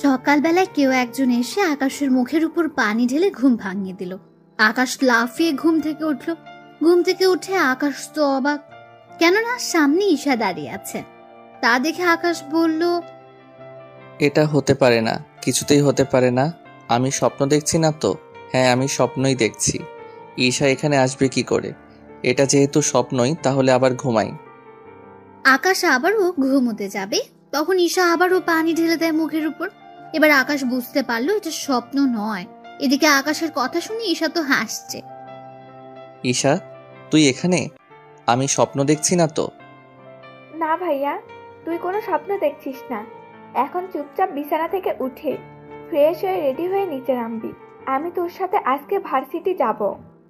সকালবেলায় কেউ একজন এসে আকাশের মুখের উপর পানি ঢেলে ঘুম ভাঙিয়ে দিল। আকাশ লাফিয়ে ঘুম থেকে উঠল। ঘুম থেকে উঠে আকাশ তো অবাক, কেননা সামনে ঈশা দাঁড়িয়ে আছে। তা দেখে আকাশ বলল, এটা হতে পারে না, কিছুতেই হতে পারে না। আমি স্বপ্ন দেখছি না তো? হ্যাঁ, আমি স্বপ্নই দেখছি। ঈশা এখানে আসবে কি করে? এটা যেহেতু স্বপ্নই, তাহলে আবার ঘুমাই। আকাশ আবারও ঘুমোতে যাবে, তখন ঈশা আবারও পানি ঢেলে দেয় মুখের উপর। এবার আকাশ বুঝতে পারলো এটা স্বপ্ন নয়। এদিকে আকাশের কথা শুনে ঈশা তো হাসছে। ঈশা, তুই এখানে? আমি স্বপ্ন দেখছি না তো? না ভাইয়া, তুই কোনো স্বপ্ন দেখছিস না। এখন চুপচাপ বিছানা থেকে উঠে ফ্রেশ হয়ে রেডি হয়ে নিচে নামবি। আমি তোর সাথে আজকে ভার্সিটি যাব,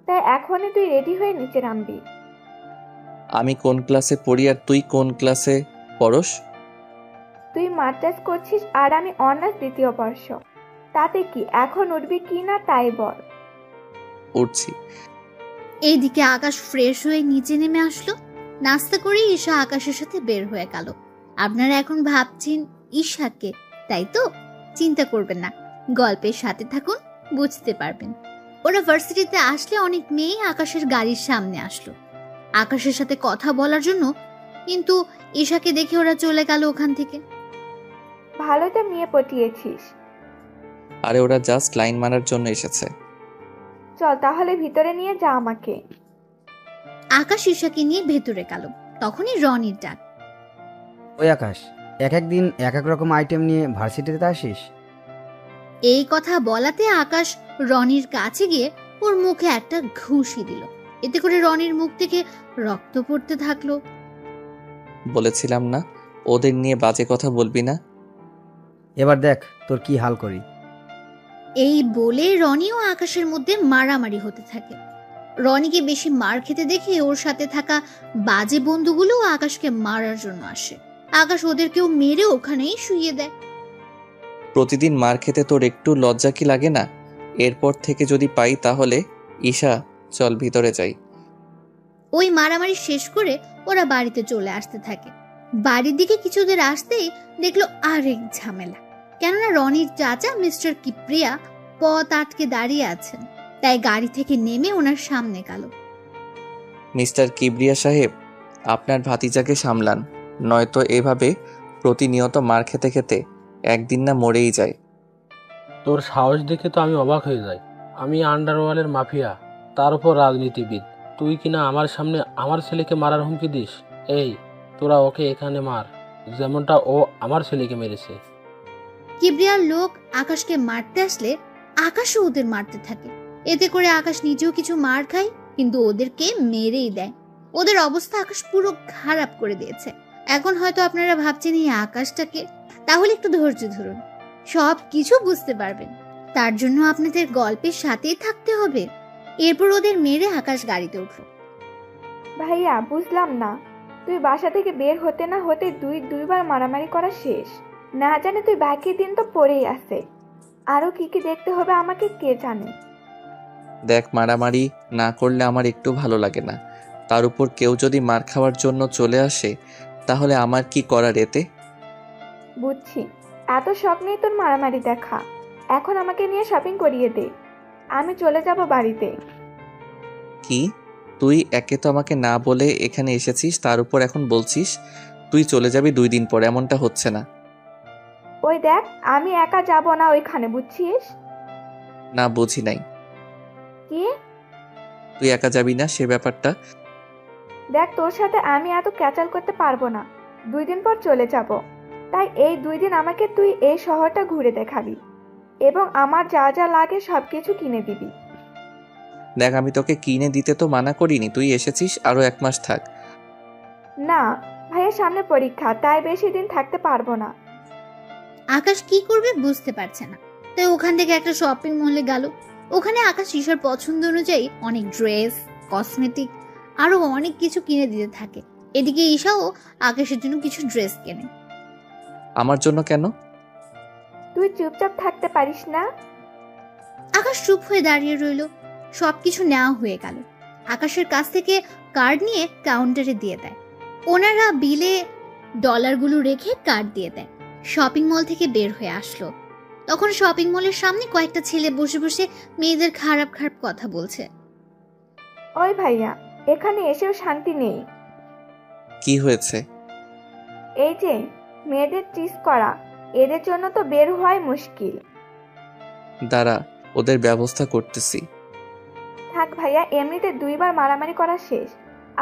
তাই এখনই তুই রেডি হয়ে নিচে নামবি। আমি কোন ক্লাসে পড়ি আর তুই কোন ক্লাসে পড়স? তুই মাস্টার্স করছিস আর আমি অনার্স দ্বিতীয় বর্ষ। তাতে কি, এখন উঠবি কি না তাই বল। উঠছি। এইদিকে আকাশ ফ্রেশ হয়ে নিচে নেমে আসলো। নাস্তা করে ঈশা আকাশের সাথে বের হয়ে গেল। আপনারা এখন ভাবছেন ঈশাকে, তাই তো? চিন্তা করবেন না, গল্পের সাথে থাকুন, বুঝতে পারবেন। ওরা ভার্সিটিতে আসলে অনেক মেয়ে আকাশের গাড়ির সামনে আসলো আকাশের সাথে কথা বলার জন্য, কিন্তু ঈশাকে দেখে ওরা চলে গেল ওখান থেকে। ভালো তো মেয়ে পটিয়েছিস। আরে ওরা জাস্ট লাইন মারার জন্য এসেছে। চল তাহলে ভিতরে নিয়ে যা আমাকে। আকাশ ঈশাকে নিয়ে ভেতরে গেল। তখনই রনির ডাক। ওই আকাশ, এক এক দিন এক এক রকম আইটেম নিয়ে ভার্সিটিতে আসিস। এই কথা বলাতে আকাশ রনির কাছে গিয়ে ওর মুখে একটা ঘুষি দিল। এতে করে রনির মুখ থেকে রক্ত পড়তে থাকলো। বলেছিলাম না ওদের নিয়ে বাজে কথা বলবি না। এবার দেখ তোর কি হাল করি। এই বলে রনি ও আকাশের মধ্যে মারামারি হতে থাকে। রনিকে বেশি মার খেতে দেখে ওর সাথে থাকা বাজে বন্ধুগুলো আকাশকে মারার জন্য আসে। আকাশ ওদেরকেও মেরে ওখানেই শুইয়ে দেয়। প্রতিদিন মার খেতে তোর একটু লজ্জা কি লাগে না? এরপর থেকে যদি পাই তাহলে। ঈশা, চল ভিতরে যাই। ওই মারামারি শেষ করে ওরা বাড়িতে চলে আসতে থাকে। বাড়ির দিকে কিছুদের আসতেই দেখলো আরেক ঝামেলা, কেননা রনির চাচা মিস্টার কিপ্রিয়া পথ আটকে দাঁড়িয়ে আছেন। তাই গাড়ি থেকে নেমে ওনার সামনে গেল। মিস্টার কিবরিয়া সাহেব, আপনার ভাতিজাকে সামলান, নয়তো এভাবে প্রতিনিয়ত মার খেতে খেতে একদিন না মরেই যায়। তোর সাহস দেখে তো আমি অবাক হয়ে যাই। আমি আন্ডারওয়ার্ল্ডের মাফিয়া, তার উপর রাজনীতিবিদ। তুই কিনা আমার সামনে আমার ছেলেকে মারার হুমকি দিস? এই, তোরা ওকে এখানে মার, যেমনটা ও আমার ছেলেকে মেরেছে। কিবরিয়ার লোক আকাশকে মারতে আসলে আকাশও ওদের মারতে থাকে। এতে করে আকাশ নিজেও কিছু মার খায়, কিন্তু ওদেরকে মেরেই দেয়। ওদের অবস্থা আকাশ পুরো খারাপ করে দিয়েছে। এখন হয়তো আপনারা ভাবছেন এই আকাশটাকে, তাহলে একটু ধৈর্য ধরুন, সব কিছু বুঝতে পারবেন। তার জন্য আপনাদের গল্পের সাথেই থাকতে হবে। এরপর ওদের মেরে আকাশ গাড়িতে উঠল। ভাইয়া, বুঝলাম না, তুই বাসা থেকে বের হতে না হতে দুইবার মারামারি করা শেষ। না জানে তুই বাকি দিন তো পড়েই আছে। আরো কি কি দেখতে হবে আমাকে কে জানে। দেখ, মারামারি না করলে আমার একটু ভালো লাগে না। তার উপর কেউ যদি মার খাওয়ার জন্য চলে আসে, তাহলে আমার কি করার এতে? বুঝছি, এত শখ নেই তোর মারামারি দেখা। এখন আমাকে নিয়ে শপিং করিয়ে দে, আমি চলে যাব বাড়িতে। কি? তুই একে তো আমাকে না বলে এখানে এসেছিস, তার উপর এখন বলছিস তুই চলে যাবি 2 দিন পর। এমনটা হচ্ছে না। ওই দেখ, আমি একা যাব না ওইখানে, বুঝছিস? না, বুঝি নাই। কি? তুই একা যাবি না সে ব্যাপারটা। দেখ, তোর সাথে আমি এত ক্যাচাল করতে পারবো না। 2 দিন পর চলে যাব, তাই এই 2 দিন আমাকে তুই এই শহরটা ঘুরে দেখাবি এবং আমার যা যা লাগে সবকিছু কিনে দিবি। দেখ, আমি তোকে কিনে দিতে তো মানা করিনি, তুই এসেছিস, আরো 1 মাস থাক। না ভাইয়ের সামনে পরীক্ষা, তাই বেশি দিন থাকতে পারবো না। আকাশ কি করবে বুঝতে পারছে না, তাই ওখান থেকে একটা শপিং মলে গেল। ওখানে আকাশ ঈশার পছন্দ অনুযায়ী অনেক ড্রেস, কসমেটিক আরো অনেক কিছু কিনে দিতে থাকে। এদিকে ঈশাও আকাশের জন্য কিছু ড্রেস কেনে। আমার জন্য কেন? তুই চুপচাপ থাকতে পারিস না? আকাশ চুপ হয়ে দাঁড়িয়ে রইল। সবকিছু নেওয়া হয়ে গেল। আকাশের কাছ থেকে কার্ড নিয়ে কাউন্টারে দিয়ে দেয়। ওনারা বিলে ডলারগুলো রেখে কার্ড দিয়ে দেয়। শপিং মল থেকে বের হয়ে আসলো। তখন শপিং মলের সামনে কয়েকটা ছেলে বসে বসে মেয়েদের খারাপ খারাপ কথা বলছে। ওই ভাইয়া, এখানে এসেও শান্তি নেই। কি হয়েছে? এই যে মেয়েদের টিস করা, এদের জন্য তো বের হওয়াই মুশকিল। দাঁড়া, ওদের ব্যবস্থা করতেছি। থাক ভাইয়া, এমনিতে 2বার মারামারি করা শেষ,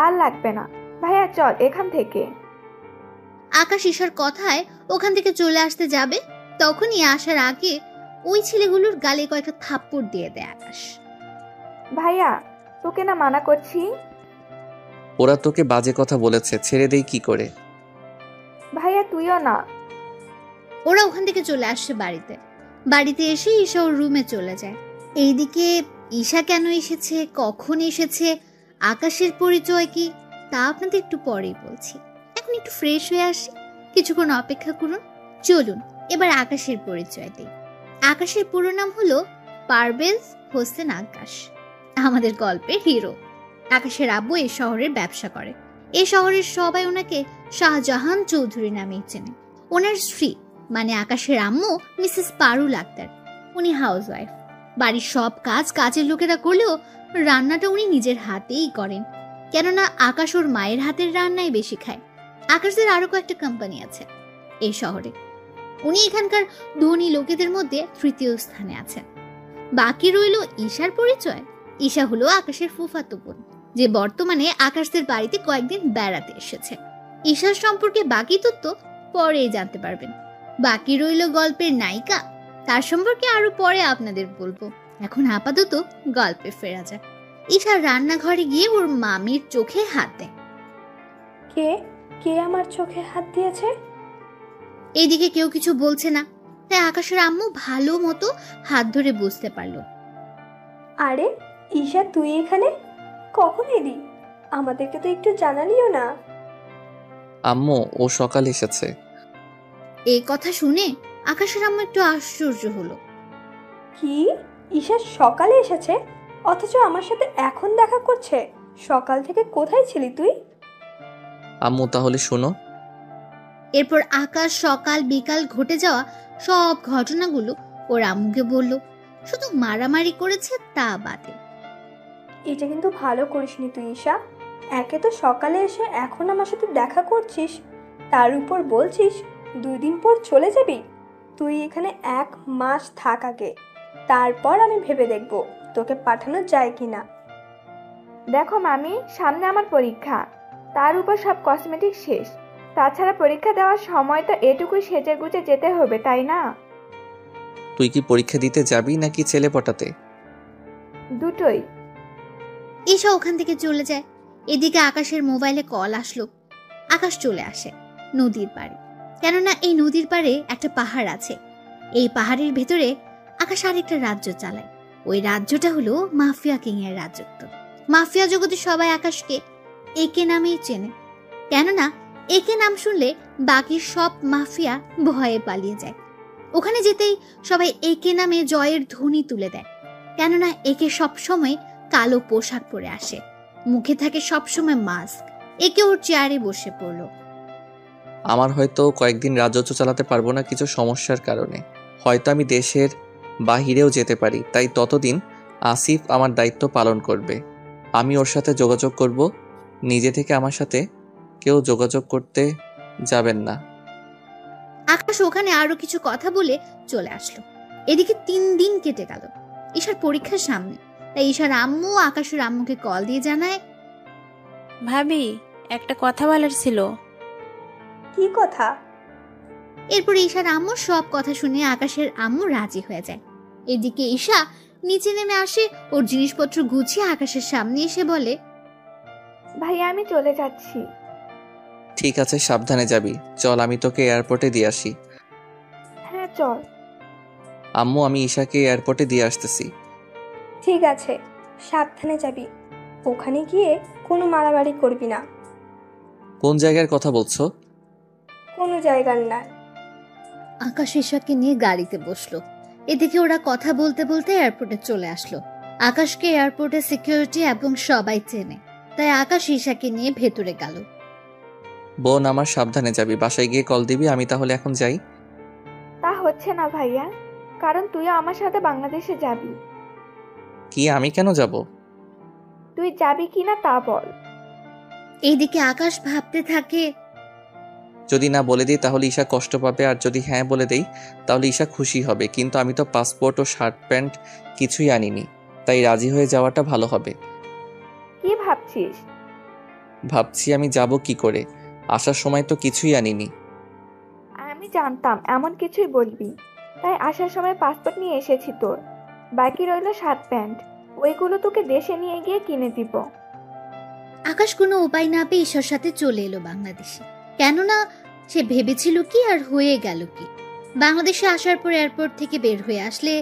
আর লাগবে না। ভাইয়া চল এখান থেকে। আকাশ ঈশার কথায় ওখান থেকে চলে আসতে যাবে, তখনই আসার আগে ওই ছেলেগুলোর গালে কয়েকটা থাপ্পড় দিয়ে দেয় আকাশ। ভাইয়া তোকে না মানা করছি। ওরা তোকে বাজে কথা বলেছে, ছেড়ে দেই কি করে? ভাইয়া তুইও না। ওরা ওখান থেকে চলে আসছে বাড়িতে এসে ঈশা ওর রুমে চলে যায়। এইদিকে ঈশা কেন এসেছে, কখন এসেছে, আকাশের পরিচয় কি, তা আপনাদের একটু পরেই বলছি। এখন একটু ফ্রেশ হয়ে আসি, কিছুক্ষণ অপেক্ষা করুন। চলুন এবার আকাশের পরিচয় দিই। আকাশের পুরো নাম হলো পারভেজ হোসেন আকাশ, আমাদের গল্পের হিরো। আকাশের আব্বু এই শহরের ব্যবসা করে। এই শহরের সবাই ওনাকে শাহজাহান চৌধুরী নামেই চেনে। ওনার স্ত্রী মানে আকাশের আম্মু মিসেস পারুল আক্তার, উনি হাউসওয়াইফ। বাড়ির সব কাজ কাজের লোকেরা করলেও রান্নাটা উনি নিজের হাতেই করেন, কেননা আকাশ ওর মায়ের হাতের রান্নাই বেশি খায়। আকাশদের আরো কয়েকটা কোম্পানি আছে এই শহরে। উনি এখানকার ধনী লোকেদের মধ্যে তৃতীয় স্থানে আছেন। বাকি রইল ঈশার পরিচয়। ঈশা হলো আকাশের ফুফাতো বোন, যে বর্তমানে আকাশদের বাড়িতে কয়েকদিন বেড়াতে এসেছে। ঈশার সম্পর্কে বাকি তথ্য পরেই জানতে পারবেন। বাকি রইল গল্পের নায়িকা, তার সম্পর্কে আরো পরে আপনাদের বলবো। এখন আপাতত গল্পে ফেরা যাক। ঈশা রান্নাঘরে গিয়ে ওর মামির চোখে হাত দেয়। কে কে আমার চোখে হাত দিয়েছে? এইদিকে কেউ কিছু বলছে না, তাই আকাশের আম্মু ভালো মতো হাত ধরে বুঝতে পারলো। আরে ঈশা, তুই এখানে কখন এলি? আমাদেরকে তো একটু জানালিও না। আম্মু, ও সকাল এসেছে। এই কথা শুনে আকাশের আম্মু একটু আশ্চর্য হলো। কি, ঈশা সকালে এসেছে অথচ আমার সাথে এখন দেখা করছে? সকাল থেকে কোথায় ছিলি তুই? আম্মু তাহলে শোনো। এরপর আকাশ সকাল বিকাল ঘটে যাওয়া সব ঘটনাগুলো ওর আম্মুকে বলল। শুধু মারামারি করেছে তা বাদে। এটা কিন্তু ভালো করিসনি তুই ঈশা। একে তো সকালে এসে এখন আমার সাথে দেখা করছিস, তার উপর বলছিস 2 দিন পর চলে যাবি। তুই এখানে 1 মাস থাক আগে, তারপর আমি ভেবে দেখব তোকে পাঠানো যায় কিনা। দেখো মামি, সামনে আমার পরীক্ষা, তার উপর সব কসমেটিক শেষ। তাছাড়া পরীক্ষা দেওয়ার সময় তো এটুকুই সেজে গুজে যেতে হবে, তাই না? তুই কি পরীক্ষা দিতে যাবি নাকি ছেলে পটাতে? দুটোই। ঈশা ওখান থেকে চলে যায়। এদিকে আকাশের মোবাইলে কল আসলো। আকাশ চলে আসে নদীর পাড়ে, কেননা এই নদীর পাড়ে একটা পাহাড় আছে। এই পাহাড়ের ভেতরে আকাশ আরেকটা রাজ্য চালায়। ওই রাজ্যটা হলো মাফিয়া কিং এর রাজত্ব। মাফিয়া জগতে সবাই আকাশকে একে নামেই চেনে, কেননা একে নাম শুনলে বাকি সব মাফিয়া ভয়ে পালিয়ে যায়। ওখানে যেতেই সবাই একে নামে জয়ের ধ্বনি তুলে দেয়, কেননা একে সবসময় কালো পোশাক পরে আসে, মুখে থাকে সবসময় মাস্ক। একে ওর চেয়ারে বসে পড়লো। আমার হয়তো কয়েকদিন রাজত্ব চালাতে পারবো না কিছু সমস্যার কারণে, হয়তো আমি দেশের বাহিরেও যেতে পারি, তাই ততদিন আসিফ আমার দায়িত্ব পালন করবে। আমি ওর সাথে যোগাযোগ করব, নিজে থেকে আমার সাথে কেউ যোগাযোগ করতে যাবেন না। আকাশ ওখানে আরো কিছু কথা বলে চলে আসলো। এদিকে 3 দিন কেটে গেল ঈশার পরীক্ষার সামনে। তাই ঈশার আম্মু আকাশের আম্মুকে কল দিয়ে জানায়, ভাবি একটা কথা বলার ছিল। কি কথা? এরপর ঈশার আম্মু সব কথা শুনে আকাশের আম্মু রাজি হয়ে যায়। এদিকে ঈশা নিচে নেমে আসে, ওর জিনিসপত্র গুছিয়ে আকাশের সামনে এসে বলে, ভাইয়া আমি চলে যাচ্ছি। ঠিক আছে, সাবধানে যাবি। চল আমি তোকে এয়ারপোর্টে দিয়ে আসি। হ্যাঁ চল। আম্মু, আমি ঈশাকে এয়ারপোর্টে দিয়ে আসতেছি। ঠিক আছে, সাবধানে যাবি। ওখানে গিয়ে কোনো মারামারি করবি না। কোন জায়গার কথা বলছো? কোনো জায়গার না। আকাশ ঈশাকে নিয়ে গাড়িতে বসলো। এদিকে ওরা কথা বলতে বলতে এয়ারপোর্টে চলে আসলো। আকাশকে এয়ারপোর্টে সিকিউরিটি এবং সবাই চেনে, তাই আকাশ ঈশাকে নিয়ে ভেতরে গেল। বোন আমার, সাবধানে যাবি, বাসায় গিয়ে কল দিবি। আমি তাহলে এখন যাই। হচ্ছে না ভাইয়া, কারণ তুইও আমার সাথে বাংলাদেশে যাবি। কি আমি কেন যাব? তুই যাবি কিনা তা বল। এইদিকে আকাশ ভাবতে থাকে, যদি না বলে দিই তাহলে ঈশা কষ্ট পাবে, আর যদি হ্যাঁ বলে দেই তাহলে ঈশা খুশি হবে। কিন্তু আমি তো পাসপোর্ট ও শার্ট প্যান্ট কিছুই আনিনি, তাই রাজি হয়ে যাওয়াটা ভালো হবে। কি ভাবছিস? ভাবছি আমি যাব কি করে, আসার সময় তো কিছুই আনিনি। আমি জানতাম এমন কিছুই বলবি, তাই আসার সময় পাসপোর্ট নিয়ে এসেছি তোর। বাকি রইল শার্ট প্যান্ট, ওইগুলো তোকে দেশে নিয়ে গিয়ে কিনে দিব। আকাশ কোনো উপায় না পেয়ে ঈশার সাথে চলে এলো বাংলাদেশে। কেননা সে ভেবেছিল কি আর হয়ে গেল কি। বাংলাদেশে আসার পর এয়ারপোর্ট থেকে বের হয়ে আসলে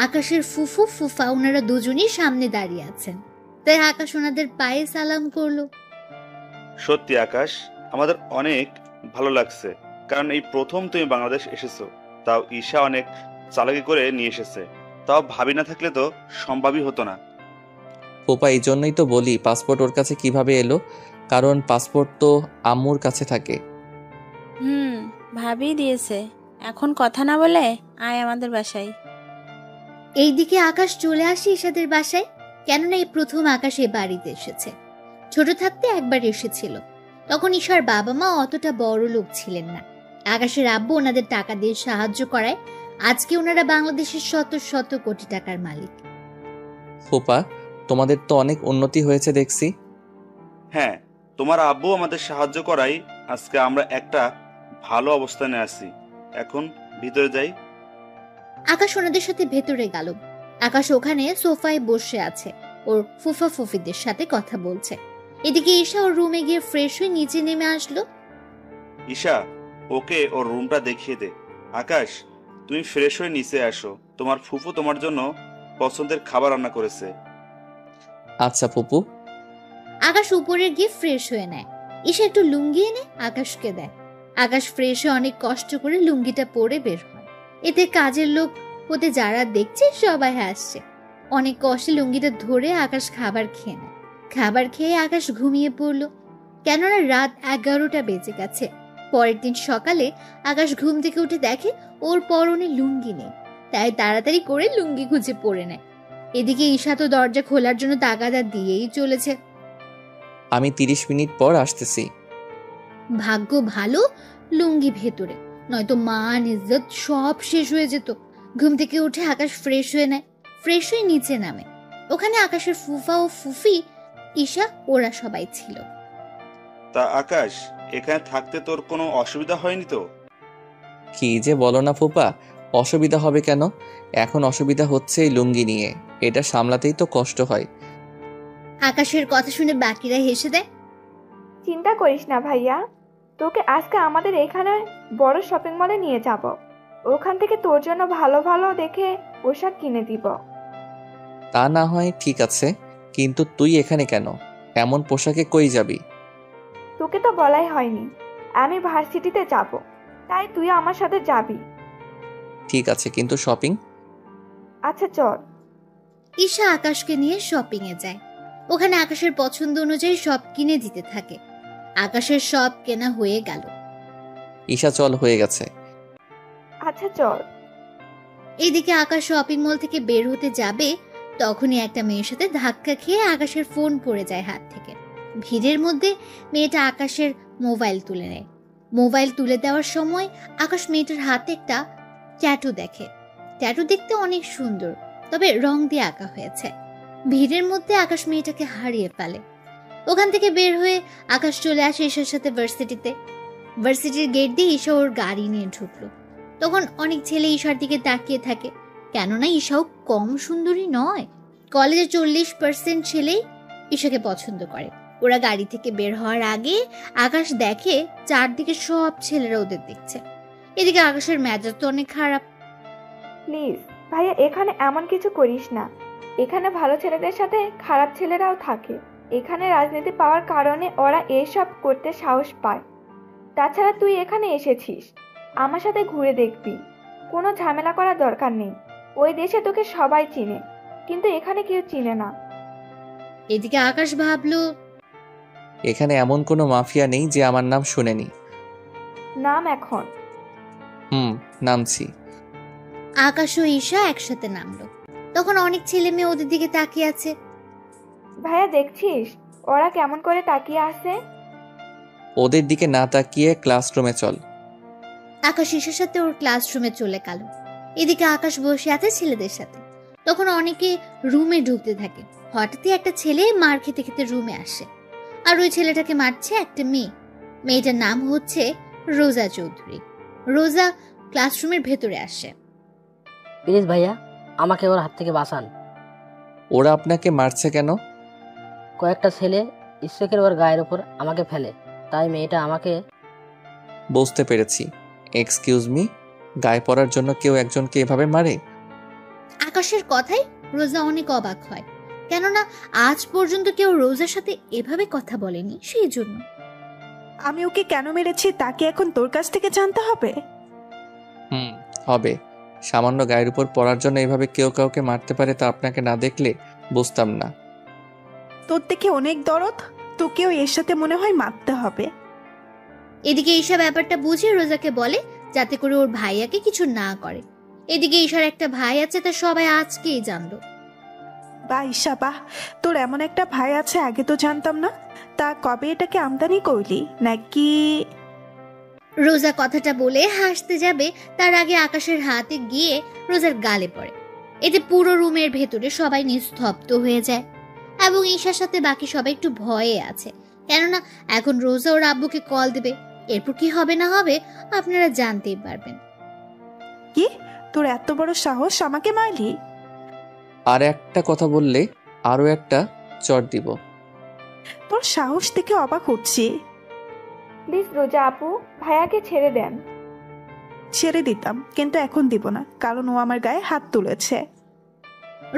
আকাশের ফুফু ফুফা ওনারা দুজনই সামনে দাঁড়িয়ে আছেন। তাই আকাশ ওনাদের পায়ে সালাম করলো। সত্যি আকাশ, আমাদের অনেক ভালো লাগছে, কারণ এই প্রথম তুমি বাংলাদেশ এসেছো, তাও ঈশা অনেক চালাকি করে নিয়ে এসেছে, তাও ভাবি না থাকলে তো সম্ভবই হতো না। পোপা এই জন্যই তো বলি পাসপোর্ট ওর কাছে কিভাবে এলো, কারণ পাসপোর্ট তো আম্মুর কাছে থাকে। ভাবি দিয়েছে। এখন কথা না বলে আয় আমাদের বাসায়। এইদিকে আকাশ চলে আসে ঈশাদের বাসায়। কেননা এই প্রথম আকাশ এ বাড়িতে এসেছে। ছোট থাকতে একবার এসেছিল, তখন ঈশার বাবা মা অতটা বড় লোক ছিলেন না। আকাশের আব্বু ওনাদের টাকা দিয়ে সাহায্য করায় আজকে ওনারা বাংলাদেশের শত শত কোটি টাকার মালিক। পোপা, তোমাদের তো অনেক উন্নতি হয়েছে দেখছি। হ্যাঁ, তোমার আব্বু আমাদের সাহায্য করাই আজকে আমরা একটা ভালো অবস্থানে আছি। এখন ভিতরে যাই। আকাশ ওনাদের সাথে ভেতরে গেল। আকাশ ওখানে সোফায় বসে আছে, ওর ফুফা ফুফিদের সাথে কথা বলছে। এদিকে ঈশা ওর রুমে গিয়ে ফ্রেশ হয়ে নিচে নেমে আসলো। ঈশা, ওকে ওর রুমটা দেখিয়ে দে। আকাশ, তুমি ফ্রেশ হয়ে নিচে আসো, তোমার ফুফু তোমার জন্য পছন্দের খাবার রান্না করেছে। আচ্ছা ফুপু। আকাশ উপরে গিয়ে ফ্রেশ হয়ে নেয়। ঈশা একটু লুঙ্গি এনে আকাশকে দেয়। আকাশ ফ্রেশ হয়ে অনেক কষ্ট করে লুঙ্গিটা পরে বের হয়। এতে কাজের লোক হতে যারা দেখছে সবাই হাসছে। অনেক কষ্টে লুঙ্গিটা ধরে আকাশ খাবার খেয়ে নেয়। খাবার খেয়ে আকাশ ঘুমিয়ে পড়লো। কেননা রাত 11টা বেজে গেছে। পরের দিন সকালে আকাশ ঘুম থেকে উঠে দেখে ওর পরনে লুঙ্গি নেই, তাই তাড়াতাড়ি করে লুঙ্গি খুঁজে পরে নেয়। এদিকে ঈশা তো দরজা খোলার জন্য তাগাদা দিয়েই চলেছে। আমি 30 মিনিট পর আসতেছি। ভাগ্য ভালো লুঙ্গি ভেতরে, নয়তো মান ইজ্জত সব শেষ হয়ে যেত। ঘুম থেকে উঠে আকাশ ফ্রেশ হয়ে নেয়। ফ্রেশ হয়ে নিচে নামে। ওখানে আকাশের ফুফা ও ফুফি, ঈশা ওরা সবাই ছিল। তা আকাশ, এখানে থাকতে তোর কোনো অসুবিধা হয়নি তো? কি যে বলো না ফুপা, অসুবিধা হবে কেন? এখন অসুবিধা হচ্ছে এই লুঙ্গি নিয়ে, এটা সামলাতেই তো কষ্ট হয়। আকাশের কথা শুনে বাকিরা হেসে দেয়। চিন্তা করিস না ভাইয়া, তোকে আজকে আমাদের এখানে বড় শপিং মলে নিয়ে যাব। ওখান থেকে তোর জন্য ভালো ভালো দেখে পোশাক কিনে দিব। তা না হয় ঠিক আছে, কিন্তু তুই এখানে কেন? এমন পোশাকে কই যাবি? তোকে তো বলাই হয়নি, আমি ভার্সিটিতে যাব, তাই তুই আমার সাথে যাবি। ঠিক আছে, কিন্তু শপিং? আচ্ছা চল। ঈশা আকাশকে নিয়ে শপিং এ যায়। ওখানে আকাশের পছন্দ অনুযায়ী সব কিনে দিতে থাকে। আকাশের সব কেনা হয়ে গেল। ঈশা চল, হয়ে গেছে। আচ্ছা চল। এইদিকে আকাশ শপিং মল থেকে বের হতে যাবে, তখনই একটা মেয়ের সাথে ধাক্কা খেয়ে আকাশের ফোন পড়ে যায় হাত থেকে। ভিড়ের মধ্যে মেয়েটা আকাশের মোবাইল তুলে নেয়। মোবাইল তুলে দেওয়ার সময় আকাশ মেয়েটার হাতে একটা ট্যাটু দেখে। ট্যাটু দেখতে অনেক সুন্দর, তবে রং দিয়ে আঁকা হয়েছে। ভিড়ের মধ্যে আকাশ মেয়েটাকে হারিয়ে ফেলে। ওখান থেকে বের হয়ে আকাশ চলে আসে ঈশার সাথে ভার্সিটিতে। ভার্সিটির গেট দিয়ে ঈশা ওর গাড়ি নিয়ে ঢুকলো। তখন অনেক ছেলে ঈশার দিকে তাকিয়ে থাকে, কেননা ঈশাও কম সুন্দরী নয়। কলেজে 40% ছেলেই ঈশাকে পছন্দ করে। ওরা গাড়ি থেকে বের হওয়ার আগে আকাশ দেখে চারদিকে সব ছেলেরা ওদের দেখছে। এদিকে আকাশের মেজাজ তো অনেক খারাপ। প্লিজ ভাইয়া, এখানে এমন কিছু করিস না। এখানে ভালো ছেলেদের সাথে খারাপ ছেলেরাও থাকে। এখানে রাজনীতি পাওয়ার কারণে ওরা এসব করতে সাহস পায়। তাছাড়া তুই এখানে এসেছিস, আমার সাথে ঘুরে দেখবি। কোনো ঝামেলা করার দরকার নেই। ওই দেশে তোকে সবাই চিনে, কিন্তু এখানে কেউ চিনে না। এদিকে আকাশ ভাবলো, এখানে এমন কোনো মাফিয়া নেই যে আমার নাম শুনেনি। নাম এখন। নামছি। আকাশ ও ঈশা একসাথে নামলো। তখন অনেক ছেলে মেয়ে ওদের দিকে তাকিয়ে আছে। ভাইয়া দেখছিস ওরা কেমন করে তাকিয়ে আছে? ওদের দিকে না তাকিয়ে ক্লাসরুমে চল। আকাশ ঈশার সাথে ওর ক্লাসরুমে চলে গেল। এদিকে আকাশ বসে আছে ছেলেদের সাথে। তখন অনেকে রুমে ঢুকতে থাকে। হঠাৎই একটা ছেলে মার খেতে খেতে রুমে আসে, আর ওই ছেলেটাকে মারছে একটা মেয়ে। মেয়েটার নাম হচ্ছে রোজা চৌধুরী। রোজা ক্লাসরুমের ভেতরে আসে। প্লিজ ভাইয়া, আমাকে ওর হাত থেকে বাঁচান। ওরা আপনাকে মারছে কেন? কয়েকটা ছেলে ইচ্ছেকের ওর গায়ের ওপর আমাকে ফেলে, তাই মেয়েটা আমাকে। বুঝতে পেরেছি। এক্সকিউজ মি, গায়ে পড়ার জন্য কেউ একজনকে এভাবে মারে? আকাশের কথাই রোজা অনেক অবাক হয়, কেননা আজ পর্যন্ত কেউ রোজার সাথে এভাবে কথা বলেনি। সেই জন্য আমি ওকে কেন মেরেছি তা কি এখন তোর কাছ থেকে জানতে হবে? হবে। সামান্য গায়ের উপর পড়ার জন্য এভাবে কেউ কাউকে মারতে পারে তা আপনাকে না দেখলে বুঝতাম না। তোর থেকে অনেক দরদ, তোকেও এর সাথে মনে হয় মারতে হবে। এদিকে ঈশা ব্যাপারটা বুঝে রোজাকে বলে যাতে করে ওর ভাইয়াকে কিছু না করে। এদিকে ঈশার একটা ভাই আছে, তা সবাই আজকেই জানলো। বাহ ঈশা বাহ, তোর এমন একটা ভাই আছে আগে তো জানতাম না। তা কবে এটাকে আমদানি করলি নাকি? রোজা কথাটা বলে হাসতে যাবে, তার আগে আকাশের হাতে গিয়ে রোজার গালে পড়ে। এতে পুরো রুমের ভেতরে সবাই নিস্তব্ধ হয়ে যায়, এবং ঈশার সাথে বাকি সবাই একটু ভয়ে আছে, কেননা এখন রোজা ওর আব্বুকে কল দেবে। এরপর কি হবে না হবে আপনারা জানতেই পারবেন। কি, তোর এত বড় সাহস আমাকে মারলি? আর একটা কথা বললে আরো একটা চড় দিব। তোর সাহস দেখে অবাক হচ্ছি। প্লিজ রোজা আপু, ভাইয়াকে ছেড়ে দেন। ছেড়ে দিতাম, কিন্তু এখন দিব না, কারণ ও আমার গায়ে হাত তুলেছে।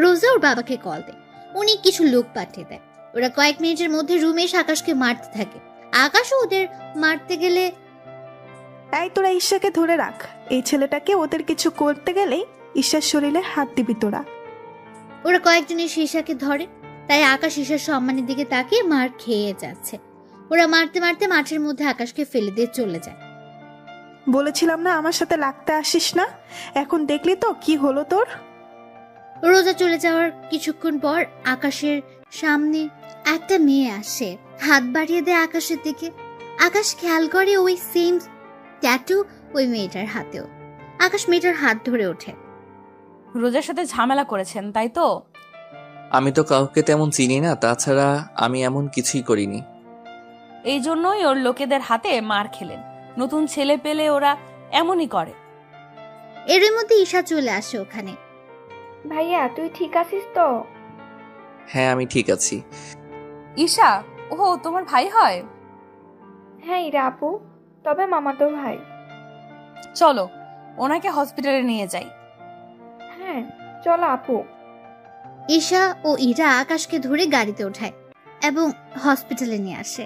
রোজা ওর বাবাকে কল দেয়। উনি কিছু লোক পাঠিয়ে দেয়। ওরা কয়েক মিনিটের মধ্যে রুমে এসে আকাশকে মারতে থাকে। আকাশও ওদের মারতে গেলে, তাই তোরা ঈশাকে ধরে রাখ। এই ছেলেটাকে ওদের কিছু করতে গেলেই ঈশার শরীরে হাত দিবি তোরা। ওরা কয়েকজন এসে ঈশাকে ধরে। তাই আকাশ ঈশার সম্মানের দিকে তাকিয়ে মার খেয়ে যাচ্ছে। ওরা মারতে মারতে মাঠের মধ্যে আকাশকে ফেলে দিয়ে চলে যায়। বলেছিলাম না আমার সাথে লাগতে আসিস না, এখন দেখলি তো কি হলো তোর। রোজা চলে যাওয়ার কিছুক্ষণ পর আকাশের সামনে একটা মেয়ে আসে, হাত বাড়িয়ে দেয় আকাশের দিকে। আকাশ খেয়াল করে ওই সেম ট্যাটু ওই মেয়েটার হাতেও। আকাশ মেয়েটার হাত ধরে ওঠে। রোজার সাথে ঝামেলা করেছেন তাই তো? আমি তো কাউকে তেমন চিনি না, তাছাড়া আমি এমন কিছুই করিনি। এই জন্যই ওর লোকেদের হাতে মার খেলেন। নতুন ছেলে পেলে ওরা এমনই করে। এর মধ্যে ঈশা চলে আসে ওখানে। ভাইয়া তুই ঠিক আছিস তো? হ্যাঁ আমি ঠিক আছি। ঈশা, ও তোমার ভাই হয়? হ্যাঁ ইরা আপু, তবে মামাতো ভাই। চলো ওনাকে হসপিটালে নিয়ে যাই। হ্যাঁ চলো আপু। ঈশা ও ইরা আকাশকে ধরে গাড়িতে ওঠায় এবং হসপিটালে নিয়ে আসে।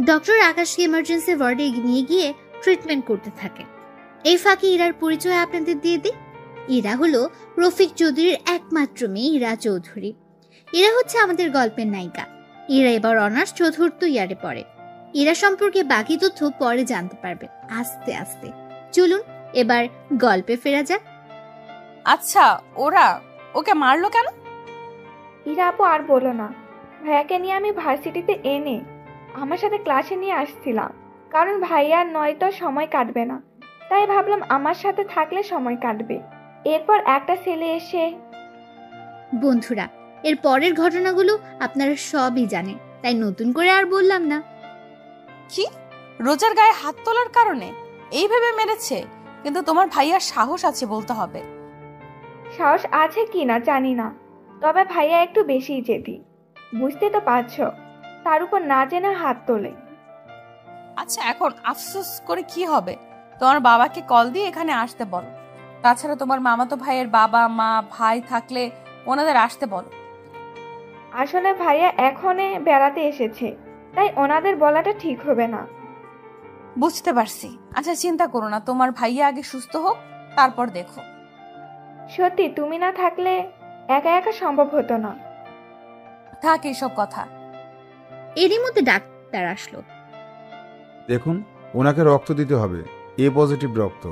ডক্টর আকাশকে ইমার্জেন্সি ওয়ার্ডে নিয়ে গিয়ে ট্রিটমেন্ট করতে থাকে। এই ফাঁকে ইরার পরিচয় আপনাদের দিয়ে দিই। ইরা হলো রফিক চৌধুরীর একমাত্র মেয়ে ইরা চৌধুরী। ইরা হচ্ছে আমাদের গল্পের নায়িকা। ইরা এবার অনার্স চতুর্থ ইয়ারে পড়ে। ইরা সম্পর্কে বাকি তথ্য পরে জানতে পারবে আস্তে আস্তে। চলুন এবার গল্পে ফেরা যাক। আচ্ছা, ওকে মারলো কেন? ইরা আপু আর বলো না, ভাইয়াকে নিয়ে আমি ভার্সিটিতে এনে আমার সাথে ক্লাসে নিয়ে আসছিলাম, কারণ ভাইয়ার নয়তো সময় কাটবে না, তাই ভাবলাম আমার সাথে থাকলে সময় কাটবে। এরপর একটা ছেলে এসে। বন্ধুরা, এর পরের ঘটনাগুলো আপনারা সবই জানেন, তাই নতুন করে আর বললাম না। কি, রোজার গায়ে হাত তোলার কারণে এইভাবে মেরেছে? কিন্তু তোমার ভাইয়ার সাহস আছে বলতে হবে। সাহস আছে কি না জানি না, তবে ভাইয়া একটু বেশিই জেদি, বুঝতে তো পারছো। তার উপর না জেনে হাত তোলে। আচ্ছা, এখন আফসোস করে কি হবে? তোমার বাবাকে কল দিয়ে এখানে আসতে বলো। তাছাড়া তোমার মামাতো ভাইয়ের বাবা মা ভাই থাকলে ওনাদের আসতে বলো। আসলে ভাইয়া এখনে বেড়াতে এসেছে, তাই ওনাদের বলাটা ঠিক হবে না। বুঝতে পারছি। আচ্ছা চিন্তা করো না, তোমার ভাইয়া আগে সুস্থ হোক, তারপর দেখো। সত্যি তুমি না থাকলে একা একা সম্ভব হতো না। থাক এইসব কথা। এরই মধ্যে ডাক্তার আসলো। দেখুন, ওনাকে রক্ত দিতে হবে, এ পজিটিভ রক্ত।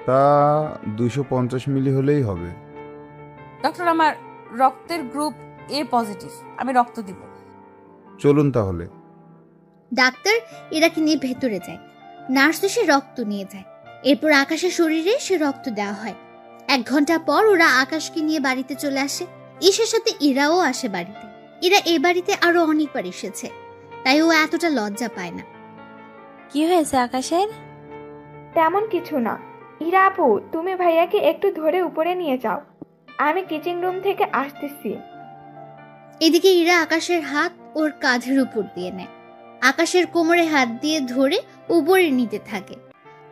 তা 250 মিলি হলেই হবে। ডক্টর, আমার রক্তের গ্রুপ এ পজিটিভ, আমি রক্ত দিব। চলুন তাহলে। ডাক্তার ইরাকে নিয়ে ভেতরে যায়। নার্স এসে রক্ত নিয়ে যায়। এরপর আকাশের শরীরে সে রক্ত দেওয়া হয়। 1 ঘন্টা পর ওরা আকাশকে নিয়ে বাড়িতে চলে আসে। ঈশার সাথে ইরাও আসে বাড়িতে। ইরা এই বাড়িতে আরো অনেকবার এসেছে, তাই ও এতটা লজ্জা পায় না। কি হয়েছে আকাশের? তেমন কিছু না। ইরা আপু, তুমি ভাইয়াকে একটু ধরে উপরে নিয়ে যাও, আমি কিচেন রুম থেকে আসতেছি। এদিকে ইরা আকাশের হাত ওর কাঁধের উপর দিয়ে নেয়। আকাশের কোমরে হাত দিয়ে ধরে উপরে নিতে থাকে।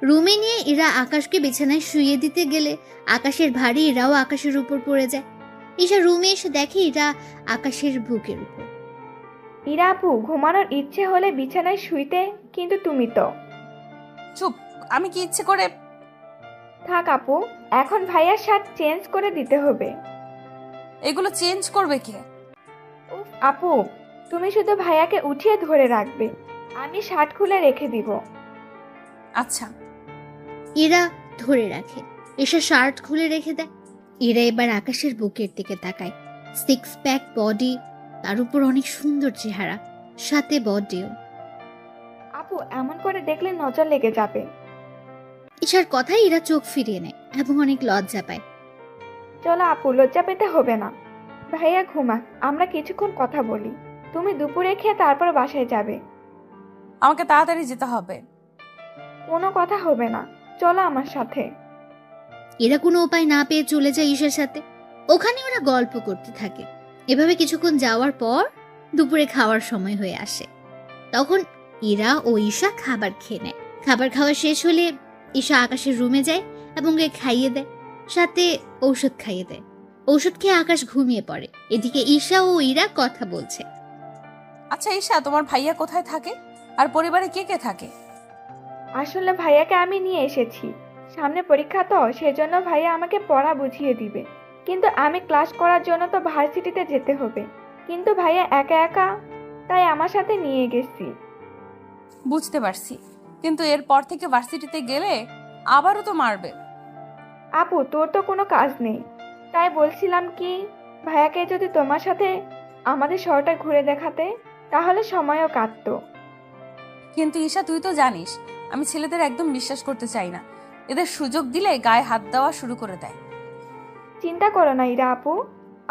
রুমে নিয়ে ইরা আকাশকে বিছানায় শুইয়ে দিতে গেলে আকাশের ভারী ইরাও আকাশের উপর পড়ে যায়। ঈশা রুমে এসে দেখে ইরা আকাশের বুকের উপর। ইরা আপু, ঘুমানোর ইচ্ছে হলে বিছানায় শুইতে, কিন্তু তুমি তো। চুপ, আমি কি ইচ্ছে করে? থাক আপু, এখন ভাইয়ার শার্ট চেঞ্জ করে দিতে হবে। এগুলো চেঞ্জ করবে কে? উফ আপু, তুমি শুধু ভাইয়াকে উঠিয়ে ধরে রাখবে, আমি শার্ট খুলে রেখে দিব। আচ্ছা। ইরা ধরে রাখে, ঈশা শার্ট খুলে রেখে দেয়। ইরা এবার আকাশের বুকের দিকে তাকায়। 6 প্যাক বডি, তার উপর অনেক সুন্দর চেহারা, সাথে বডিও। আপু, এমন করে দেখলে নজর লেগে যাবে। ঈশার কথায় ইরা চোখ ফিরিয়ে নেয় এবং অনেক লজ্জা পায়। চলো আপু, লজ্জা পেতে হবে না। ভাইয়া ঘুমাক, আমরা কিছুক্ষণ কথা বলি। তুমি দুপুরে খেয়ে তারপর বাসায় যাবে। আমাকে তাড়াতাড়ি যেতে হবে। কোনো কথা হবে না, চলো আমার সাথে। এরা কোনো উপায় না পেয়ে চলে যায় ঈশার সাথে। ওখানে ওরা গল্প করতে থাকে। এভাবে কিছুক্ষণ যাওয়ার পর দুপুরে খাওয়ার সময় হয়ে আসে। তখন ইরা ও ঈশা খাবার খেয়ে নেয়। খাবার খাওয়া শেষ হলে ঈশা আকাশের রুমে যায় এবং ওকে খাইয়ে দেয়, সাথে ঔষধ খাইয়ে দেয়। ঔষধ খেয়ে আকাশ ঘুমিয়ে পড়ে। এদিকে ঈশা ও ইরা কথা বলছে। আচ্ছা ঈশা, তোমার ভাইয়া কোথায় থাকে আর পরিবারে কে কে থাকে? আসলে ভাইয়াকে আমি নিয়ে এসেছি, সামনে পরীক্ষা তো, সেজন্য ভাইয়া আমাকে পড়া বুঝিয়ে দিবে। কিন্তু আমি ক্লাস করার জন্য তো ভার্সিটিতে যেতে হবে, কিন্তু ভাইয়া একা একা, তাই আমার সাথে নিয়ে গেছি। বুঝতে পারছি, কিন্তু এরপর থেকে ভার্সিটিতে গেলে আবারও তো মারবে। আপু, তোর তো কোনো কাজ নেই, তাই বলছিলাম কি, ভাইয়াকে যদি তোমার সাথে আমাদের শহরটা ঘুরে দেখাতে, তাহলে সময়ও কাটতো। কিন্তু ঈশা, তুই তো জানিস আমি ছেলেদের একদম বিশ্বাস করতে চাই না। এদের সুযোগ দিলে গায়ে হাত দেওয়া শুরু করে দেয়। চিন্তা করো না ইরা আপু,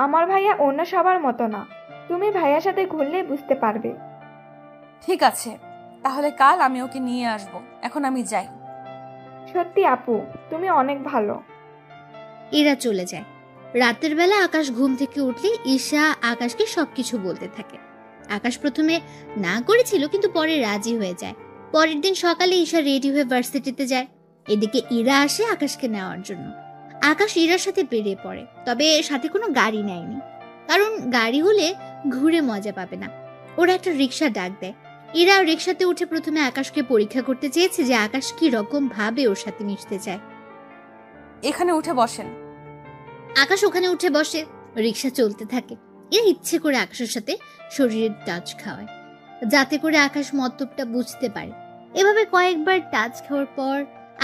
আমার ভাইয়া অন্য সবার মতো না। তুমি ভাইয়ার সাথে ঘুরলে বুঝতে পারবে। ঠিক আছে, তাহলে কাল আমি ওকে নিয়ে আসব। এখন আমি যাই। সত্যি আপু, তুমি অনেক ভালো। এরা চলে যায়। রাতের বেলা আকাশ ঘুম থেকে উঠলে ঈশা আকাশকে সবকিছু বলতে থাকে। আকাশ প্রথমে না করেছিল, কিন্তু পরে রাজি হয়ে যায়। পরের দিন সকালে ঈশা রেডি হয়ে ভার্সিটিতে যায়। এদিকে ইরা আসে আকাশকে নেওয়ার জন্য। আকাশ ইরার সাথে বেরিয়ে পড়ে, তবে সাথে কোনো গাড়ি নেয়নি, কারণ গাড়ি হলে ঘুরে মজা পাবে না। ওরা একটা রিক্সা ডাক দেয়। ইরা রিক্সাতে উঠে প্রথমে আকাশকে পরীক্ষা করতে চেয়েছে যে আকাশ কি রকম ভাবে ওর সাথে মিশতে চায়। এখানে উঠে বসেন। আকাশ ওখানে উঠে বসে। রিক্সা চলতে থাকে। এরা ইচ্ছে করে আকাশের সাথে শরীরের টাচ খাওয়ায়, যাতে করে আকাশ মতলবটা বুঝতে পারে। এভাবে কয়েকবার টাচ খাওয়ার পর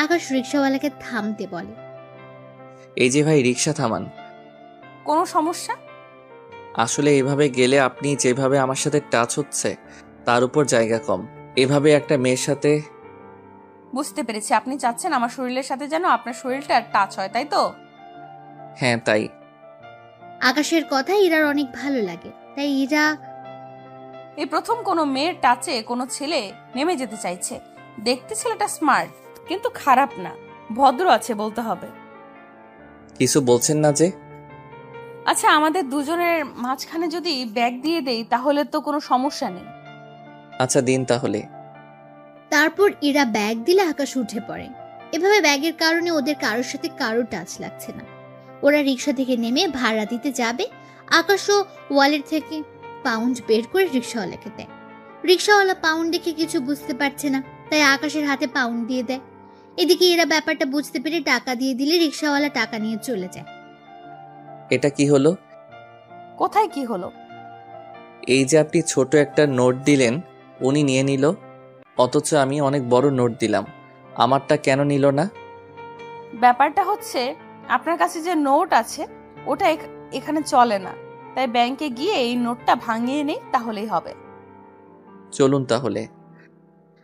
আকাশ রিক্সাওয়ালাকে থামতে বলে। এই যে ভাই, রিক্সা থামান। কোনো সমস্যা? আসলে এভাবে গেলে আপনি যেভাবে আমার সাথে টাচ হচ্ছে তার উপর জায়গা কম। এভাবে একটা মেয়ের সাথে। বুঝতে পেরেছি, আপনি চাচ্ছেন আমার শরীরের সাথে যেন আপনার শরীরটা টাচ হয়, তাই তো? হ্যাঁ, তাই। আকাশের কথা ইরার অনেক ভালো লাগে, তাই ইরা এই প্রথম কোনো মেয়ের টাচে কোনো ছেলে নেমে যেতে চাইছে। দেখতে ছেলেটা স্মার্ট, কিন্তু খারাপ না, ভদ্র আছে বলতে হবে। কিছু বলছেন না যে? আচ্ছা, আমাদের দুজনের মাঝখানে যদি ব্যাগ দিয়ে দেই তাহলে তো কোনো সমস্যা নেই। আচ্ছা, দিন তাহলে। তারপর ইরা ব্যাগ দিলে আকাশ উঠে পড়ে। এভাবে ব্যাগের কারণে ওদের কারোর সাথে কারো টাচ লাগছে না। ওরা রিক্সা থেকে নেমে ভাড়া দিতে যাবে। আকাশও ওয়ালেট থেকে পাউন্ড বের করে রিক্সাওয়ালাকে দেয়। রিক্সাওয়ালা পাউন্ড দেখে কিছু বুঝতে পারছে না, তাই আকাশের হাতে পাউন্ড দিয়ে দেয়। এদিকে এরা ব্যাপারটা বুঝতে পেরে টাকা দিয়ে দিলে রিক্সাওয়ালা টাকা নিয়ে চলে যায়। এটা কি হলো? কোথায় কি হলো? এই যে আপনি ছোট একটা নোট দিলেন, উনি নিয়ে নিল, অথচ আমি অনেক বড় নোট দিলাম, আমারটা কেন নিল না? ব্যাপারটা হচ্ছে আপনার কাছে যে নোট আছে ওটা এখানে চলে না, তাই ব্যাংকে গিয়ে এই নোটটা ভাঙিয়ে নেই, তাহলেই হবে। চলুন তাহলে।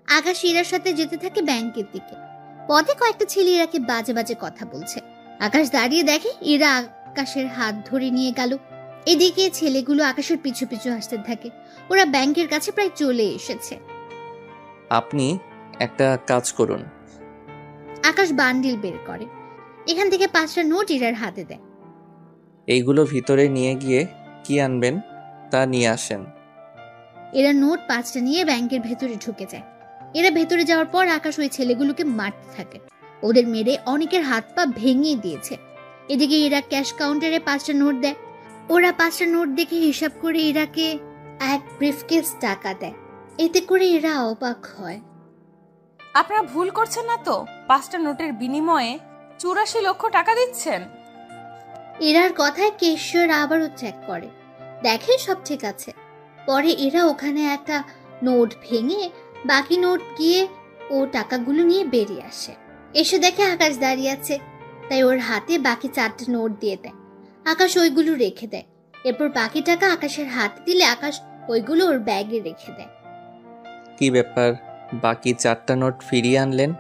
আকাশ ইরার সাথে যেতে থাকে ব্যাংকের দিকে। পথে কয়েকটা ছেলে ইরাকে বাজে বাজে কথা বলছে। আকাশ দাঁড়িয়ে দেখে ইরা আকাশের হাত ধরে নিয়ে গেল। এদিকে ছেলেগুলো আকাশের পিছু পিছু আসতে থাকে। ওরা ব্যাংকের কাছে প্রায় চলে এসেছে। আপনি একটা কাজ করুন। আকাশ বান্ডিল বের করে, এখান থেকে 5টা নোট ইরার হাতে দেয়। এইগুলো ভিতরে নিয়ে গিয়ে কি আনবেন তা নিয়ে আসেন। এরা নোট 5টা নিয়ে ব্যাংকের ভেতরে ঢুকে যায়। এরা ভেতরে যাওয়ার পর আকাশ ওই ছেলেগুলোকে মারতে থাকে। ওদের মেরে অনেকের হাত পা ভেঙে দিয়েছে। এদিকে এরা ক্যাশ কাউন্টারে 5টা নোট দেয়। ওরা 5টা নোট দেখে হিসাব করে এরাকে এক ব্রিফকেস টাকা দেয়। এতে করে এরা অবাক হয়। আপনারা ভুল করছেন না তো? 5টা নোটের বিনিময়ে 84 লক্ষ টাকা দিচ্ছেন? এরার কথায় কেশর আবারও চেক করে, দেখে সব ঠিক আছে। পরে এরা ওখানে একটা নোট ভেঙে বাকি নোট গিয়ে ও টাকাগুলো নিয়ে বেরিয়ে আসে। এসে দেখে আকাশ দাঁড়িয়ে আছে, তাই ওর হাতে বাকি 4টা নোট দিয়ে দেয়। আকাশ ওইগুলো রেখে দেয়। এরপর বাকি টাকা আকাশের হাতে দিলে আকাশ ওইগুলো ওর ব্যাগে রেখে দেয়। কি ব্যাপার, বাকি 4টা নোট ফিরিয়ে আনলেন?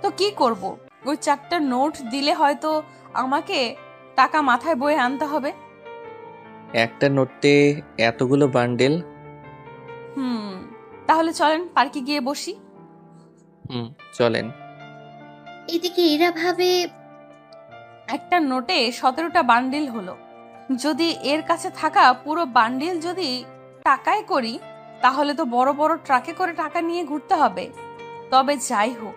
তো কি করব? ওই 4টা নোট দিলে হয়তো আমাকে টাকা মাথায় বয়ে আনতে হবে। একটা নোটে এতগুলো বান্ডেল? তাহলে চলেন পার্কে গিয়ে বসি। চলেন। এদিকে এরা ভাবে একটা নোটে 17টা বান্ডিল হলো। যদি এর কাছে থাকা পুরো বান্ডিল যদি টাকায় করি, তাহলে তো বড় বড় ট্রাকে করে টাকা নিয়ে ঘুরতে হবে। তবে যাই হোক,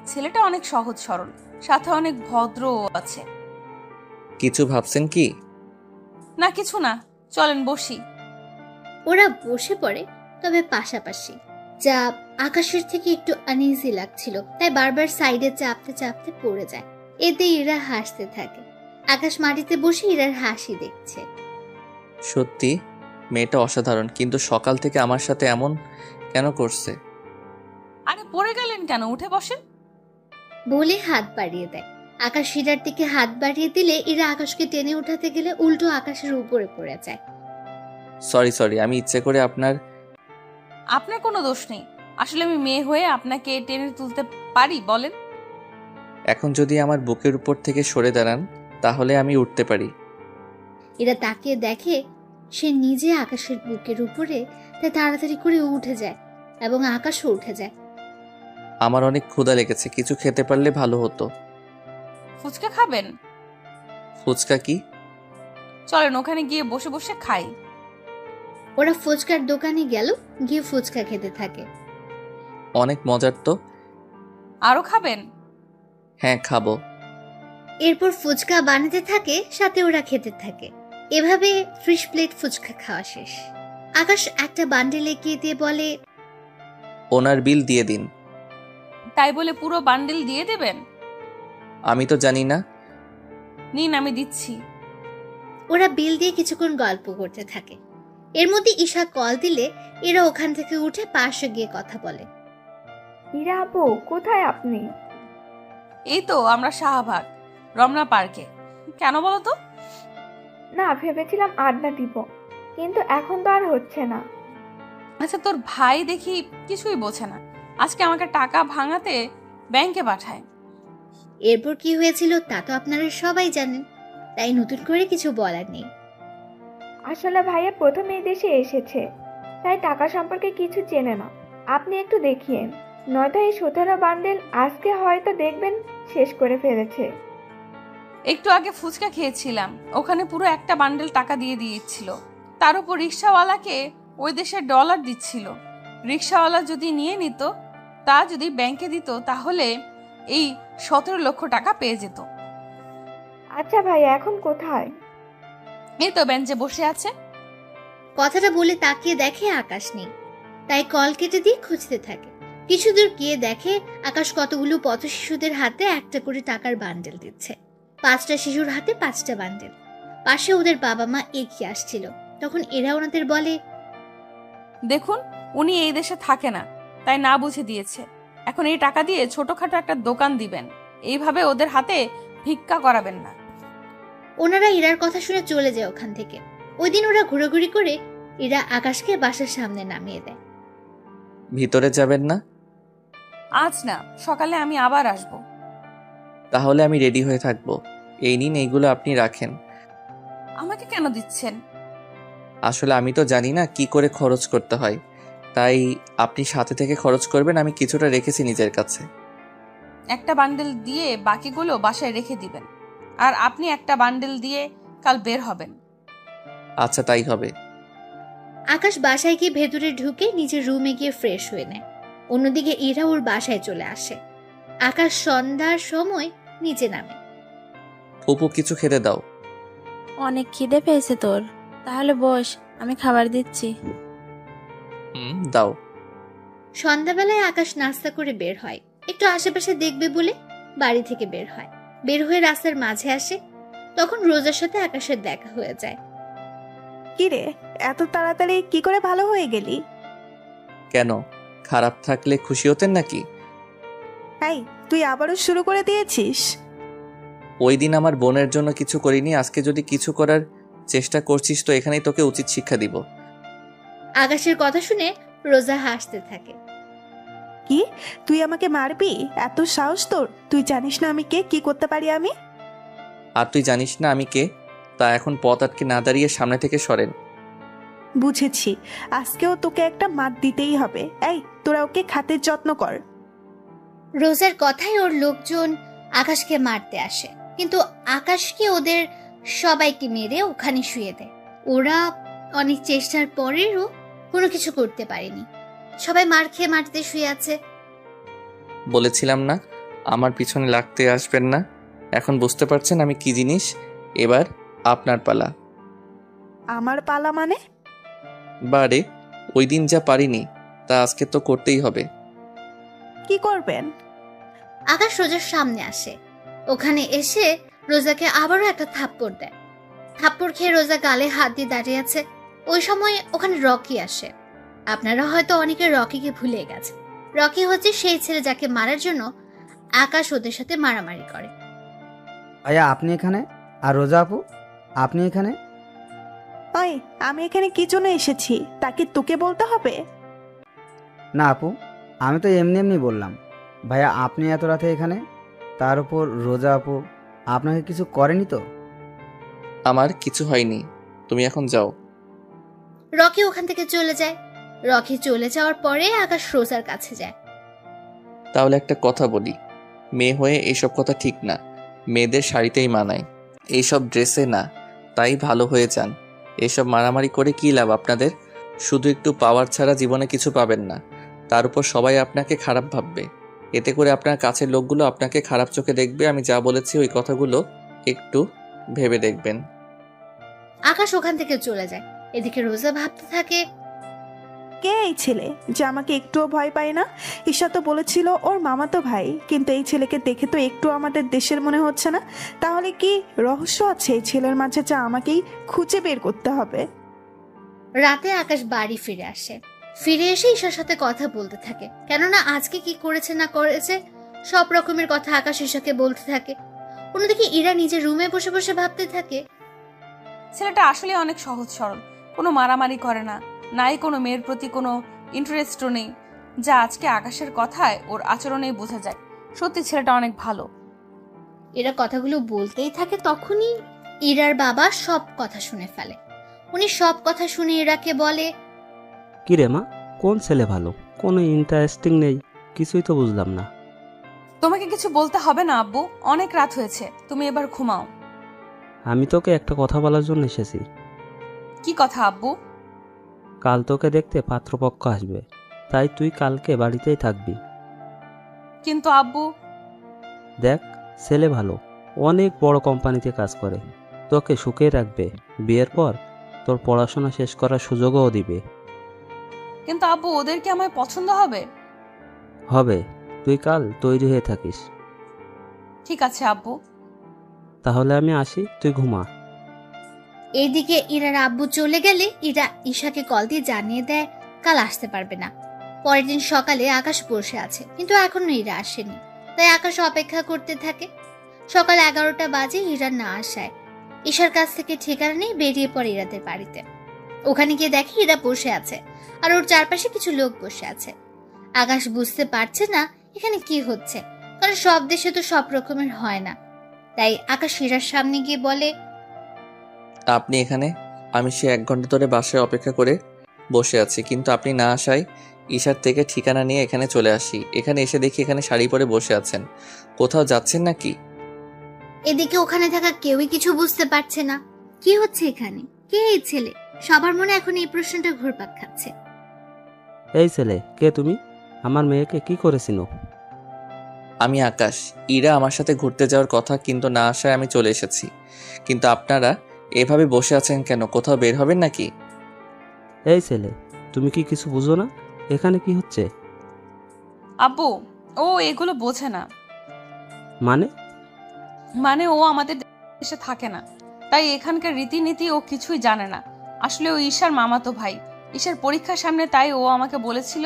ছেলেটা অনেক সহজ সরল, সাথে অনেক ভদ্রও আছে। কিছু ভাবছেন কি? না, কিছু না, চলেন বসি। ওরা বসে পড়ে, তবে পাশাপাশি, যা আকাশের থেকে একটু আনইজি লাগছিল, তাই বারবার সাইডে চাপতে চাপতে পড়ে যায়। এতে ইরা হাসতে থাকে। আকাশ মাটিতে বসে ইরার হাসি দেখছে। সত্যি মেয়েটা অসাধারণ, কিন্তু সকাল থেকে আমার সাথে এমন কেন করছে? আরে পড়ে গেলেন কেন? উঠে বসেন বলে হাত বাড়িয়ে দেয়। আকাশ ইরার দিকে হাত বাড়িয়ে দিলে ইরা আকাশকে টেনে উঠাতে গেলে উল্টো আকাশের উপরে পড়ে যায়। সরি, আমি ইচ্ছে করে আপনার কোনো দোষ নেই। আসলে আমি মেয়ে হয়ে আপনাকে টেনে তুলতে পারি বলেন? এখন যদি আমার বুকের উপর থেকে সরে দাঁড়ান তাহলে আমি উঠতে পারি। এরা তাকিয়ে দেখে সে নিজে আকাশের বুকের উপরে, তাই তাড়াতাড়ি করে উঠে যায় এবং আকাশও উঠে যায়। আমার অনেক ক্ষুধা লেগেছে, কিছু খেতে পারলে ভালো হতো। ফুচকা খাবেন? ফুচকা কি? চলেন ওখানে গিয়ে বসে বসে খাই। ওরা ফুচকার দোকানে গেল, গিয়ে ফুচকা খেতে থাকে। অনেক মজার তো। আরো খাবেন? হ্যাঁ, খাবো। এরপর ফুচকা বানাতে থাকে, সাথে ওরা খেতে থাকে। এভাবে 30 প্লেট ফুচকা খাওয়া শেষ। আকাশ একটা বান্ডেল এগিয়ে দিয়ে বলে, ওনার বিল দিয়ে দিন। তাই বলে পুরো বান্ডেল দিয়ে দেবেন? আমি তো জানি না। নিন, আমি দিচ্ছি। ওরা বিল দিয়ে কিছুক্ষণ গল্প করতে থাকে। এর মধ্যে ঈশা কল দিলে এরা ওখান থেকে উঠে পাশে গিয়ে কথা বলে। ইরা আপু, কোথায় আপনি? এই তো আমরা শাহবাগ রমনা পার্কে। কেন বলো তো? না, ভেবেছিলাম আড্ডা দিব, কিন্তু এখন তো আর হচ্ছে না। আচ্ছা, তোর ভাই দেখি কিছুই বোঝে না। আজকে আমাকে টাকা ভাঙাতে ব্যাংকে পাঠায়। এরপর কি হয়েছিল তা তো আপনারা সবাই জানেন, তাই নতুন করে কিছু বলার নেই। আসলে ভাইয়া প্রথম এই দেশে এসেছে, তাই টাকা সম্পর্কে কিছু চেনে না। আপনি একটু দেখিয়েন, নয়তো এই 17 বান্ডেল আজকে হয়তো দেখবেন শেষ করে ফেলেছে। একটু আগে ফুচকা খেয়েছিলাম, ওখানে পুরো একটা বান্ডেল টাকা দিয়ে দিয়েছিল। তার উপর রিক্সাওয়ালাকে ওই দেশের ডলার দিচ্ছিল। রিক্সাওয়ালা যদি নিয়ে নিত, তা যদি ব্যাংকে দিত, তাহলে এই 17 লক্ষ টাকা পেয়ে যেত। আচ্ছা ভাইয়া, এখন কোথায়? এই তো বেঞ্চে বসে আছে। কথাটা বলে তাকিয়ে দেখে আকাশ নেই, তাই কল কেটে দিয়ে খুঁজতে থাকে। কিছু দূর গিয়ে দেখে আকাশ কতগুলো পথ শিশুদের হাতে একটা করে টাকার বান্ডেল দিচ্ছে। 5টা শিশুর হাতে 5টা বান্ডেল। পাশে ওদের বাবা মা এগিয়ে আসছিল। তখন এরা ওনাদের বলে, দেখুন, উনি এই দেশে থাকে না, তাই না বুঝে দিয়েছে। এখন এই টাকা দিয়ে ছোটখাটো একটা দোকান দিবেন, এইভাবে ওদের হাতে ভিক্ষা করাবেন না। ওনারা ইরার কথা শুনে চলে যায় ওখান থেকে। ওই দিন ওরা ঘোরাঘুরি করে ইরা আকাশকে বাসার সামনে নামিয়ে দেয়। ভিতরে যাবেন না? আজ না, সকালে আমি আবার আসব। তাহলে আমি রেডি হয়ে থাকবো। এই নিন, এইগুলো আপনি রাখেন। আমাকে কেন দিচ্ছেন? আসলে আমি তো জানি না কি করে খরচ করতে হয়, তাই আপনি সাথে থেকে খরচ করবেন। আমি কিছুটা রেখেছি নিজের কাছে। একটা বান্ডেল দিয়ে বাকিগুলো বাসায় রেখে দিবেন, আর আপনি একটা বান্ডেল দিয়ে কাল বের হবেন। আচ্ছা, তাই হবে। আকাশ বাসায় গিয়ে ভেতরে ঢুকে নিজের রুমে গিয়ে ফ্রেশ হয়ে নেয়। অন্যদিকে ইরা ওর বাসায় চলে আসে। আকাশ সন্ধ্যার সময় নিচে নামে। অপু, কিছু খেতে দাও। অনেক খিদে পেয়েছে তোর, তাহলে বস, আমি খাবার দিচ্ছি। দাও। সন্ধ্যাবেলায় আকাশ নাস্তা করে বের হয়, একটু আশেপাশে দেখবে বলে বাড়ি থেকে বের হয়। বের হয়ে রাস্তার মাঝে আসে, তখন রোজার সাথে আকাশের দেখা হয়ে যায়। কিরে, এত তাড়াতাড়ি কি করে ভালো হয়ে গেলি? কেন, খারাপ থাকলে খুশি হতেন নাকি? এই, তুই আবারও শুরু করে দিয়েছিস? ওই দিন আমার বোনের জন্য কিছু করিনি, আজকে যদি কিছু করার চেষ্টা করছিস তো এখানেই তোকে উচিত শিক্ষা দিব। আকাশের কথা শুনে রোজা হাসতে থাকে। কি, তুই আমাকে মারবি? এত সাহস তোর? তুই জানিস না আমি কে, কি করতে পারি আমি? আর তুই জানিস না আমি কে? তা এখন পথ আটকে না দাঁড়িয়ে সামনে থেকে সরেন। বুঝেছি, আজকেও তোকে একটা মাত দিতেই হবে। এই, তোরা ওকে খাতের যত্ন কর। রোজার কথায় ওর লোকজন আকাশকে মারতে আসে, কিন্তু আকাশকে ওদের সবাইকে মেরে ওখানে শুয়ে দেয়। ওরা অনেক চেষ্টার পরেও কোনো কিছু করতে পারেনি। সবাই মার খেয়ে মাটিতে শুয়ে আছে। বলেছিলাম না আমার পিছনে লাগতে আসবেন না? এখন বুঝতে পারছেন আমি কি জিনিস? এবার আপনার পালা। আমার পালা মানে? বারে, ওই দিন যা পারিনি তা আজকে তো করতেই হবে। কি করবেন? আকাশ রোজার সামনে আসে। ওখানে এসে রোজাকে আবারও একটা থাপ্পড় দেয়। থাপ্পড় খেয়ে রোজা গালে হাত দিয়ে দাঁড়িয়ে আছে। ওই সময় ওখানে রকি আসে। আপনারা হয়তো অনেকে রকিকে ভুলে গেছে। রকি হচ্ছে সেই ছেলে যাকে মারার জন্য আকাশ ওদের সাথে মারামারি করে। ভাইয়া, আপনি এখানে? আর রোজা আপু, আপনি এখানে? ওই, আমি এখানে কি জন্য এসেছি তা কি তোকে বলতে হবে? না আপু, আমি তো এমনি এমনি বললাম। ভাইয়া, আপনি এত রাতে এখানে? তার উপর রোজা আপু আপনাকে কিছু করেনি তো? আমার কিছু হয়নি, তুমি এখন যাও। রকি ওখান থেকে চলে যায়। রকি চলে যাওয়ার পরে আকাশ রোজার কাছে যায়। তাহলে একটা কথা বলি, মেয়ে হয়ে এইসব কথা ঠিক না। মেয়েদের শাড়িতেই মানায়, এইসব ড্রেসে না। তাই ভালো হয়ে যান। এসব মারামারি করে কি লাভ আপনাদের? শুধু একটু পাওয়ার ছাড়া জীবনে কিছু পাবেন না। তার উপর সবাই আপনাকে খারাপ ভাববে। এতে করে আপনার কাছের লোকগুলো আপনাকে খারাপ চোখে দেখবে। আমি যা বলেছি ওই কথাগুলো একটু ভেবে দেখবেন। আকাশ ওখান থেকে চলে যায়। এদিকে রোজা ভাবতে থাকে, কে এই ছেলে যে আমাকে একটুও ভয় পায় না? ঈশা তো বলেছিল ওর মামাতো ভাই, কিন্তু এই ছেলেকে দেখে তো একটু আমাদের দেশের মনে হচ্ছে না। তাহলে কি রহস্য আছে এই ছেলের মাঝে যা আমাকেই খুঁজে বের করতে হবে? রাতে আকাশ বাড়ি ফিরে আসে। ফিরে এসে ঈশার সাথে কথা বলতে থাকে, কেননা আজকে কি করেছে না করেছে সব রকমের কথা আকাশ ঈশাকে বলতে থাকে। অন্যদিকে ইরা নিজের রুমে বসে বসে ভাবতে থাকে, ছেলেটা আসলে অনেক সহজ সরল, কোনো মারামারি করে না, নাই কোনো মেয়ের প্রতি কোনো ইন্টারেস্টও নেই, যা আজকে আকাশের কথায় ওর আচরণেই বোঝা যায়। সত্যি ছেলেটা অনেক ভালো। এরা কথাগুলো বলতেই থাকে, তখনই ইরার বাবা সব কথা শুনে ফেলে। উনি সব কথা শুনে ইরাকে বলে, কি রে মা, কোন ছেলে ভালো? কোনো ইন্টারেস্টিং নেই, কিছুই তো বুঝলাম না। তোমাকে কিছু বলতে হবে না আব্বু, অনেক রাত হয়েছে, তুমি এবার ঘুমাও। আমি তোকে একটা কথা বলার জন্য এসেছি। কি কথা আব্বু? কাল তোকে দেখতে পাত্রপক্ষ আসবে, তাই তুই কালকে বাড়িতেই থাকবি। কিন্তু আব্বু। দেখ, ছেলে ভালো, অনেক বড় কোম্পানিতে কাজ করে, তোকে সুখে রাখবে। বিয়ের পর তোর পড়াশোনা শেষ করার সুযোগও দিবে। কিন্তু আব্বু, ওদের কি আমায় পছন্দ হবে? হবে, তুই কাল তৈরি হয়ে থাকিস। ঠিক আছে আব্বু। তাহলে আমি আসি, তুই ঘুমা। এইদিকে ইরার আব্বু চলে গেলে ইরা ঈশাকে কল দিয়ে জানিয়ে দেয় কাল আসতে পারবে না। পরের দিন সকালে আকাশ বসে আছে, কিন্তু এখনো ইরা আসেনি। তাই আকাশ অপেক্ষা করতে থাকে। সকাল 11টা বাজে ইরা না আসায় ঈশার কাছ থেকে ঠিকানা নিয়ে বেরিয়ে পড়ে ইরাদের বাড়িতে। ওখানে গিয়ে দেখে ইরা বসে আছে আর ওর চারপাশে কিছু লোক বসে আছে। আকাশ বুঝতে পারছে না এখানে কি হচ্ছে, কারণ সব দেশে তো সব রকমের হয় না। তাই আকাশ ইরার সামনে গিয়ে বলে, আপনি এখানে? আমি সে 1 ঘন্টা ধরে বাসায় অপেক্ষা করে বসে আছি, কিন্তু আপনি না আসায় ঈশার থেকে ঠিকানা নিয়ে এখানে চলে আসি। এখানে এসে দেখি এখানে শাড়ি পরে বসে আছেন। কোথাও যাচ্ছেন নাকি? এদিকে ওখানে থাকা কেউই কিছু বুঝতে পারছে না কি হচ্ছে এখানে, কে এই ছেলে। সবার মনে এখন এই প্রশ্নটা ঘুরপাক খাচ্ছে। এই ছেলে, কে তুমি? আমার মেয়েকে কি করেছিল? আমি আকাশ। ইরা আমার সাথে ঘুরতে যাওয়ার কথা, কিন্তু না আসায় আমি চলে এসেছি। কিন্তু আপনারা এভাবে বসে আছেন কেন? কোথাও বের হবেন নাকি? এই ছেলে, তুমি কি কিছু বুঝো না? এখানে কি হচ্ছে? আব্বু, ও এগুলো বোঝে না। মানে ও আমাদের দেশে থাকে না, তাই এখানকার রীতিনীতি ও কিছুই জানে না। আসলে ও ঈশার মামাতো ভাই। ঈশার পরীক্ষার সামনে, তাই ও আমাকে বলেছিল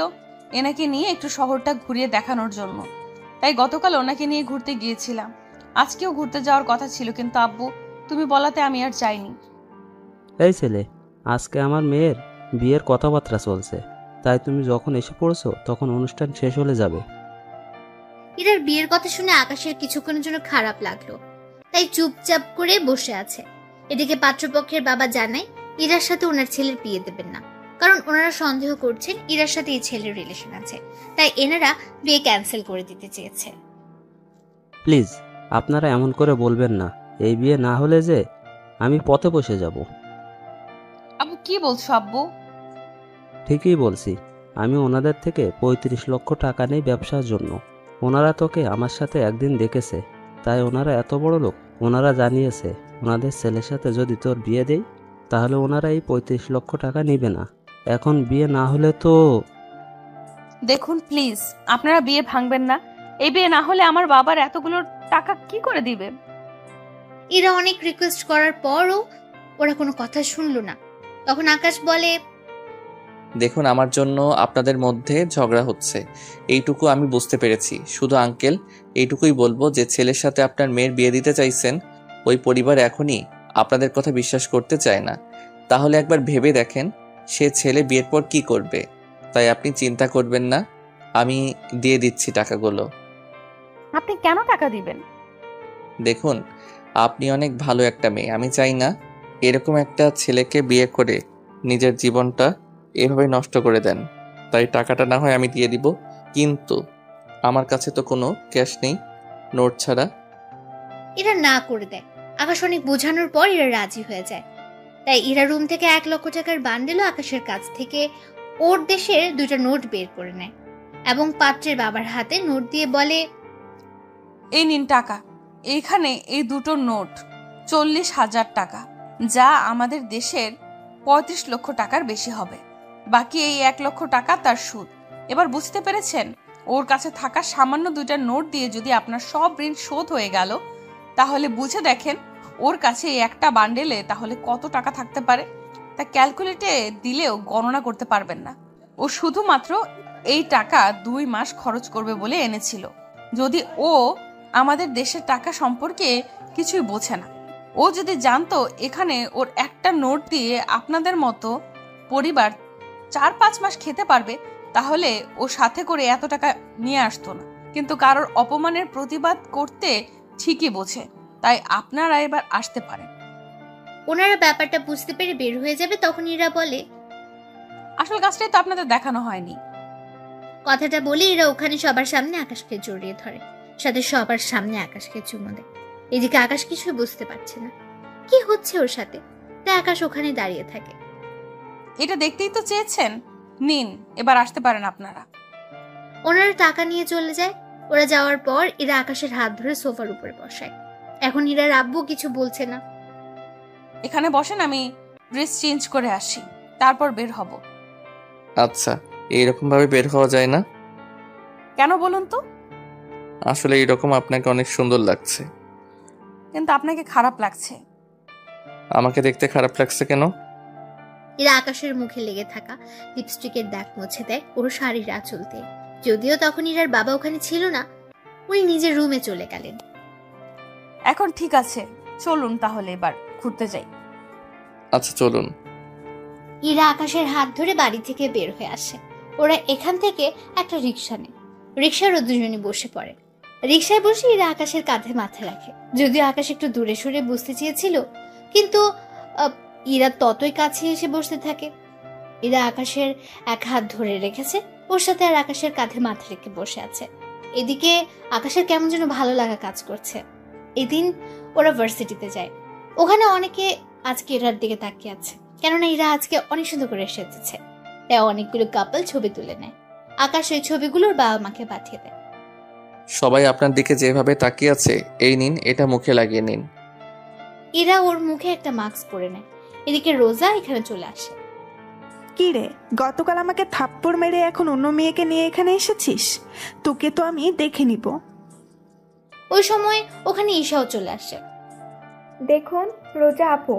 এনাকে নিয়ে একটু শহরটা ঘুরিয়ে দেখানোর জন্য। তাই গতকাল ওনাকে নিয়ে ঘুরতে গিয়েছিলাম। আজকেও ঘুরতে যাওয়ার কথা ছিল, কিন্তু আব্বু তুমি বলাতে আমি আর যাইনি। এই ছেলে, আজকে আমার মেয়ের বিয়ের কথাবার্তা চলছে, তাই তুমি যখন এসে পড়ছো তখন অনুষ্ঠান শেষ হলে যাবে। ইরার বিয়ের কথা শুনে আকাশের কিছুক্ষণের জন্য খারাপ লাগলো, তাই চুপচাপ করে বসে আছে। এদিকে পাত্রপক্ষের বাবা জানায় ইরার সাথে ওনার ছেলের বিয়ে দেবেন না, কারণ ওনারা সন্দেহ করছেন ইরার সাথে এই ছেলের রিলেশন আছে। তাই এনারা বিয়ে ক্যান্সেল করে দিতে চেয়েছে। প্লিজ, আপনারা এমন করে বলবেন না। এই বিয়ে না হলে যে আমি পথে বসে যাব। আব্বু কি বলছো আব্বু? ঠিকই বলছি। আমি ওনাদের থেকে 35 লক্ষ টাকা নেই ব্যবসার জন্য। ওনারা তোকে আমার সাথে একদিন দেখেছে, তাই ওনারা এত বড় লোক। ওনারা জানিয়েছে ওনাদের ছেলের সাথে যদি তোর বিয়ে দেই তাহলে ওনারা এই 35 লক্ষ টাকা নেবে না। এখন বিয়ে না হলে তো... দেখুন প্লিজ, আপনারা বিয়ে ভাঙবেন না। এই বিয়ে না হলে আমার বাবার এতগুলো টাকা কি করে দিবে? এরা অনেক রিকোয়েস্ট করার পরও ওরা কোনো কথা শুনলো না। তখন আকাশ বলে, দেখুন, আমার জন্য আপনাদের মধ্যে ঝগড়া হচ্ছে, এইটুকু আমি বুঝতে পেরেছি। শুধু আঙ্কেল, এইটুকুই বলবো যে ছেলের সাথে আপনার মেয়ের বিয়ে দিতে চাইছেন, ওই পরিবার এখনই আপনাদের কথা বিশ্বাস করতে চায় না। তাহলে একবার ভেবে দেখেন সে ছেলে বিয়ের পর কি করবে। তাই আপনি চিন্তা করবেন না, আমি দিয়ে দিচ্ছি টাকাগুলো। আপনি কেন টাকা দিবেন? দেখুন, আপনি অনেক ভালো একটা মেয়ে। আমি চাই না এরকম একটা ছেলেকে বিয়ে করে নিজের জীবনটা এভাবে নষ্ট করে দেন। তাই টাকাটা না হয় আমি দিয়ে দিব, কিন্তু আমার কাছে তো কোনো ক্যাশ নেই, নোট ছাড়া। এরা না করে দেয়। আকাশ অনেক বোঝানোর পর এরা রাজি হয়ে যায়। তাই এরা রুম থেকে 1 লক্ষ টাকার বান্ডেলও আকাশের কাছ থেকে ওর দেশের 2টা নোট বের করে নেয় এবং পাত্রের বাবার হাতে নোট দিয়ে বলে, এই নিন টাকা। এখানে এই 2টো নোট 40,000 টাকা, যা আমাদের দেশের 35 লক্ষ টাকার বেশি হবে। বাকি এই 1 লক্ষ টাকা তার সুদ। এবার বুঝতে পেরেছেন? ওর কাছে থাকা সামান্য 2টা নোট দিয়ে যদি আপনার সব ঋণ শোধ হয়ে গেল, তাহলে বুঝে দেখেন ওর কাছে এই একটা বান্ডেলে তাহলে কত টাকা থাকতে পারে। তা ক্যালকুলেটে দিলেও গণনা করতে পারবেন না। ও শুধুমাত্র এই টাকা 2 মাস খরচ করবে বলে এনেছিল। যদি ও আমাদের দেশের টাকা সম্পর্কে কিছুই বোঝে না। ও যদি জানতো এখানে ওর একটা নোট দিয়ে আপনাদের মতো পরিবার 4-5 মাস খেতে পারবে, তাহলে ও সাথে করে এত টাকা নিয়ে আসতো না। কিন্তু কারোর অপমানের প্রতিবাদ করতে ঠিকই বোঝে। তাই আপনারা এবার আসতে পারেন। ওনারা ব্যাপারটা বুঝতে পেরে বের হয়ে যাবে। তখন এরা বলে, আসল কাজটাই তো আপনাদের দেখানো হয়নি। কথাটা বলে এরা ওখানে সবার সামনে আকাশকে জড়িয়ে ধরে, সাথে সবার সামনে আকাশকে চুমো দেয়। এদিকে আকাশ কিছুই বুঝতে পারছে না কি হচ্ছে ওর সাথে, তাই আকাশ ওখানে দাঁড়িয়ে থাকে। এটা দেখতেই তো চেয়েছেন, নিন, এবার আসতে পারেন আপনারা। ওনারা টাকা নিয়ে চলে যায়। ওরা যাওয়ার পর এরা আকাশের হাত ধরে সোফার উপরে বসায়। এখন এরা আব্বু কিছু বলছে না। এখানে বসেন, আমি ড্রেস চেঞ্জ করে আসি, তারপর বের হব। আচ্ছা, এইরকম ভাবে বের হওয়া যায় না? কেন বলুন তো? আসলে এইরকম আপনাকে অনেক সুন্দর লাগছে। কিন্তু আপনাকে খারাপ লাগছে। আমাকে দেখতে খারাপ লাগছে কেন? এরা আকাশের মুখে লেগে থাকা লিপস্টিকের দাগ মুছে দেয় ওর শাড়ির আঁচল দিয়ে। যদিও তখন ইরার বাবা ওখানে ছিল না, উনি নিজের রুমে চলে গেলেন। এখন ঠিক আছে, চলুন তাহলে এবার ঘুরতে যাই। আচ্ছা চলুন। ইরা আকাশের হাত ধরে বাড়ি থেকে বের হয়ে আসে। ওরা এখান থেকে একটা রিক্সা নেয়। রিক্সারও দুজনে বসে পড়ে। রিক্সায় বসে ইরা আকাশের কাঁধে মাথা রাখে। যদিও আকাশ একটু দূরে সরে বসতে চেয়েছিল, কিন্তু ইরা ততই কাছে এসে বসতে থাকে। ইরা আকাশের এক হাত ধরে রেখেছে, ওর সাথে আর আকাশের কাঁধে মাথা রেখে বসে আছে। এদিকে আকাশের কেমন যেন ভালো লাগা কাজ করছে। এদিন ওরা ভার্সিটিতে যায়। ওখানে অনেকে আজকে ইরার দিকে তাকিয়ে আছে, কেননা ইরা আজকে অনেক সুন্দর করে এসেছে। তাই অনেকগুলো কাপল ছবি তুলে নেয়। আকাশ ওই ছবিগুলোর বাবা মাকে পাঠিয়ে দেয়। সবাই আপনার দিকে যেভাবে তাকিয়ে আছে, এই নিন, এটা মুখে লাগিয়ে নিন। ইরা ওর মুখে একটা মাস্ক পরে নেয়। এদিকে রোজা এখানে চলে আসে। কি রে, গতকাল আমাকে থাপ্পড় মেরে এখন অন্য মেয়েকে নিয়ে এখানে এসেছিস? তোকে তো আমি দেখে নিব। ওই সময় ওখানে ঈশাও চলে আসে। দেখুন রোজা আপু,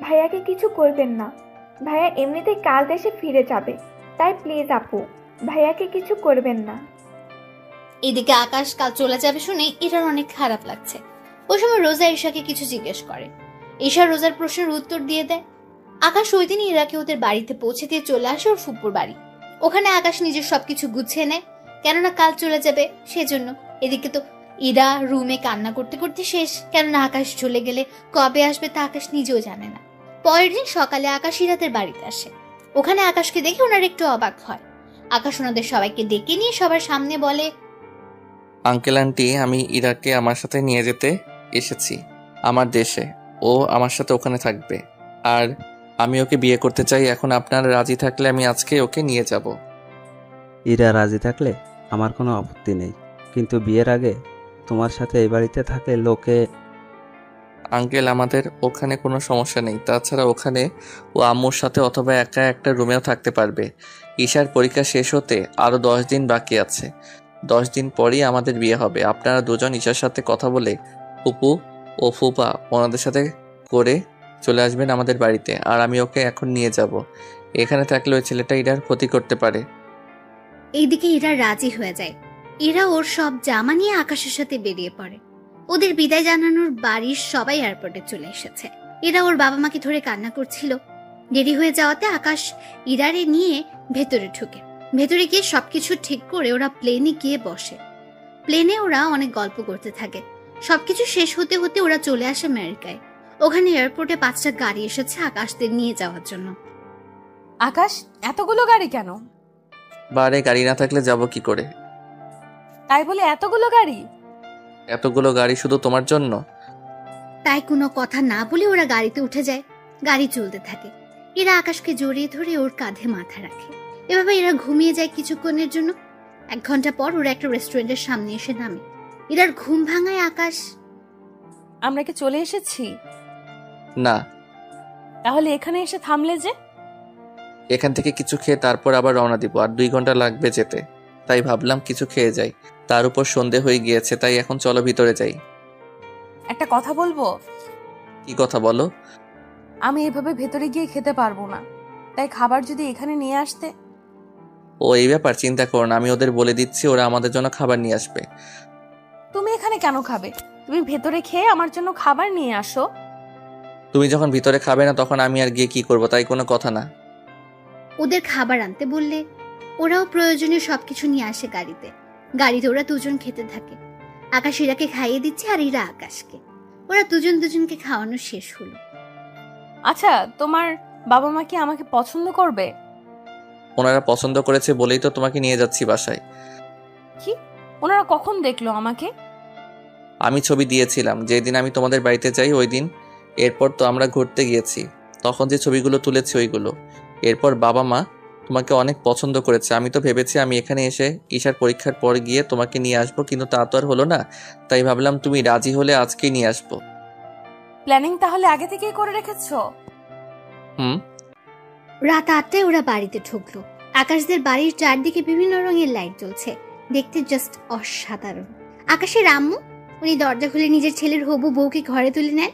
ভাইয়াকে কিছু করবেন না। ভাইয়া এমনিতেই কাল দেশে ফিরে যাবে, তাই প্লিজ আপু ভাইয়াকে কিছু করবেন না। এদিকে আকাশ কাল চলে যাবে শুনে ইরার অনেক খারাপ লাগছে। ওই সময় রোজা ঈশাকে কিছু জিজ্ঞেস করে। ঈশা রোজার প্রশ্নের উত্তর দিয়ে দেয়। আকাশ ওই দিন ইরাকে ওদের বাড়িতে পৌঁছে দিয়ে চলে আসে ওর ফুপুর বাড়ি। ওখানে আকাশ নিজের সবকিছু গুছিয়ে নেয়, কেননা কাল চলে যাবে সেজন্য। এদিকে তো ইরা রুমে কান্না করতে করতে শেষ, কেননা আকাশ চলে গেলে কবে আসবে তা আকাশ নিজেও জানে না। পরের দিন সকালে আকাশ ইরাদের বাড়িতে আসে। ওখানে আকাশকে দেখে ওনার একটু অবাক হয়। আকাশ ওনাদের সবাইকে ডেকে নিয়ে সবার সামনে বলে, আঙ্কেল আন্টি, আমি ইরাকে আমার সাথে নিয়ে যেতে এসেছি আমার দেশে। ও আমার সাথে ওখানে থাকবে, আর আমি ওকে বিয়ে করতে চাই। এখন আপনারা রাজি থাকলে আমি আজকে ওকে নিয়ে যাব। ইরা রাজি থাকলে আমার কোনো আপত্তি নেই, কিন্তু বিয়ের আগে তোমার সাথে এই বাড়িতে থাকলে লোকে। আঙ্কেল, আমাদের ওখানে কোনো সমস্যা নেই। তাছাড়া ওখানে ও আম্মুর সাথে অথবা একা একটা রুমেও থাকতে পারবে। ঈশার পরীক্ষা শেষ হতে আরও 10 দিন বাকি আছে। 10 দিন পরই আমাদের বিয়ে হবে। আপনারা দুজন ঈশার সাথে কথা বলে ফুপু ও ফুপা ওনাদের সাথে করে চলে আসবেন আমাদের বাড়িতে, আর আমি ওকে এখন নিয়ে যাব। এখানে থাকলে ওই ছেলেটা ইরার ক্ষতি করতে পারে। এইদিকে ইরা রাজি হয়ে যায়। ইরা ওর সব জামা নিয়ে আকাশের সাথে বেরিয়ে পড়ে। ওদের বিদায় জানানোর বাড়ির সবাই এয়ারপোর্টে চলে এসেছে। ইরা ওর বাবা মাকে ধরে কান্না করছিল। দেরি হয়ে যাওয়াতে আকাশ ইরারে নিয়ে ভেতরে ঢুকে। ভেতরে গিয়ে সবকিছু ঠিক করে ওরা প্লেনে গিয়ে বসে। প্লেনে ওরা অনেক গল্প করতে থাকে। সবকিছু শেষ হতে হতে ওরা চলে আসে আমেরিকায়। ওখানে এয়ারপোর্টে 5টা গাড়ি এসেছে আকাশদের নিয়ে যাওয়ার জন্য। আকাশ, এতগুলো গাড়ি কেন? বারে গাড়ি না থাকলে যাব কি করে? তাই বলে এতগুলো গাড়ি? এতগুলো গাড়ি শুধু তোমার জন্য? তাই কোনো কথা না বলে ওরা গাড়িতে উঠে যায়। গাড়ি চলতে থাকে। এরা আকাশকে জড়িয়ে ধরে ওর কাঁধে মাথা রাখে। এভাবে এরা ঘুমিয়ে যায় কিছুক্ষণের জন্য। 1 ঘন্টা পর ওরা একটা রেস্টুরেন্টের সামনে এসে নামে। এরার ঘুম ভাঙায় আকাশ, আমরা কি চলে এসেছি? না। তাহলে এখানে এসে থামলে যে? এখান থেকে কিছু খেয়ে তারপর আবার রওনা দিব, আর 2 ঘন্টা লাগবে যেতে। তাই ভাবলাম কিছু খেয়ে যাই। তার উপর সন্ধে হয়ে গিয়েছে, তাই এখন চলো ভিতরে যাই। একটা কথা বলবো? কি কথা বলো? আমি এভাবে ভেতরে গিয়ে খেতে পারবো না, তাই খাবার যদি এখানে নিয়ে আসতে। ও এই ব্যাপার, চিন্তা করো না, আমি ওদের বলে দিচ্ছি, ওরা আমাদের জন্য খাবার নিয়ে আসবে। তুমি এখানে কেন খাবে? তুমি ভেতরে খেয়ে আমার জন্য খাবার নিয়ে আসো। তুমি যখন ভিতরে খাবে না তখন আমি আর গিয়ে কি করব? তাই কোনো কথা না। ওদের খাবার আনতে বললে ওরাও প্রয়োজনীয় সবকিছু নিয়ে আসে গাড়িতে। গাড়িতে ওরা দুজন খেতে থাকে। আকাশ ইরাকে খাইয়ে দিচ্ছে আর ইরা আকাশকে। ওরা দুজনকে খাওয়ানো শেষ হলো। আচ্ছা, তোমার বাবা মা কি আমাকে পছন্দ করবে? ওনারা পছন্দ করেছে বলেই তো তোমাকে নিয়ে যাচ্ছি বাসায়। কি? ওনারা কখন দেখলো আমাকে? আমি ছবি দিয়েছিলাম যেদিন আমি তোমাদের বাড়িতে যাই ওই দিন। এরপর তো আমরা ঘুরতে গিয়েছি, তখন যে ছবিগুলো তুলেছি ওইগুলো। এরপর বাবা মা তোমাকে অনেক পছন্দ করেছে। আমি তো ভেবেছি আমি এখানে এসে ঈশার পরীক্ষার পর গিয়ে তোমাকে নিয়ে আসবো, কিন্তু তা তো আর হলো না। তাই ভাবলাম তুমি রাজি হলে আজকেই নিয়ে আসবো। প্ল্যানিং তাহলে আগে থেকেই করে রেখেছো? রাত 8টায় ওরা বাড়িতে ঢুকলো। আকাশদের বাড়ির চারদিকে বিভিন্ন রঙের লাইট জ্বলছে, দেখতে জাস্ট অসাধারণ। আকাশের আম্মু, উনি দরজা খুলে নিজের ছেলের হবু বউকে ঘরে তুলে নেন।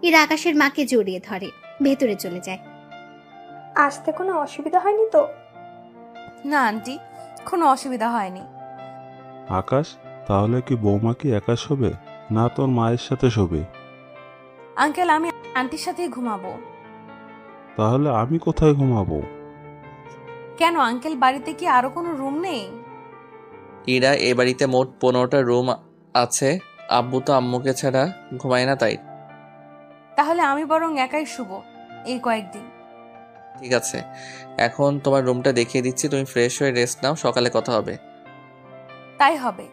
এরা আকাশের মাকে জড়িয়ে ধরে ভেতরে চলে যায়। আসতে কোনো অসুবিধা হয়নি তো? না আন্টি, কোনো অসুবিধা হয়নি। আকাশ, তাহলে কি বৌমা কি একা শোবে না তোর মায়ের সাথে শোবে? আঙ্কেল আমি আন্টির সাথেই ঘুমাবো। তাহলে আমি কোথায় ঘুমাবো? কেন আঙ্কেল, বাড়িতে কি আরো কোনো রুম নেই? ইরা, এ বাড়িতে মোট 15টা রুম আছে। আব্বু তো আম্মুকে ছাড়া ঘুমায় না, তাই। তাহলে আমি বরং একাই শুবো এই কয়েকদিন। ঠিক আছে, এখন তোমার রুমটা দেখিয়ে দিচ্ছি, তুমি ফ্রেশ হয়ে রেস্ট নাও, সকালে কথা হবে। তাই হবে।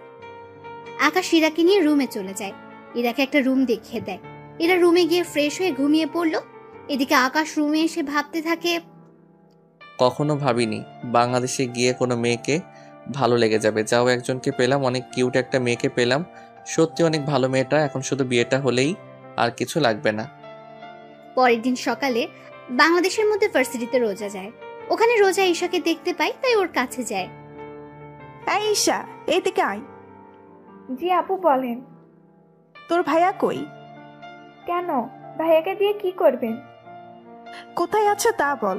আকাশ ইরাকে নিয়ে রুমে চলে যায়। ইরাকে একটা রুম দেখিয়ে দেয়। ইরা রুমে গিয়ে ফ্রেশ হয়ে ঘুমিয়ে পড়লো। এদিকে আকাশ রুমে এসে ভাবতে থাকে, কখনো ভাবিনি বাংলাদেশে গিয়ে কোনো মেয়েকে ভালো লেগে যাবে। যাও, একজনকে পেলাম, অনেক কিউট একটা মেয়েকে পেলাম, সত্যি অনেক ভালো মেয়েটা। এখন শুধু বিয়েটা হলেই আর কিছু লাগবে না। পরের দিন সকালে বাংলাদেশের মধ্যে ভার্সিটিতে রোজা যায়। ওখানে রোজা ঈশাকে দেখতে পায়, তাই ওর কাছে যায়। এই ঈশা, এইদিকে আয়। জি আপু বলেন। তোর ভাইয়া কই? কেন, ভাইয়াকে দিয়ে কি করবেন? কোথায় আছে তা বল।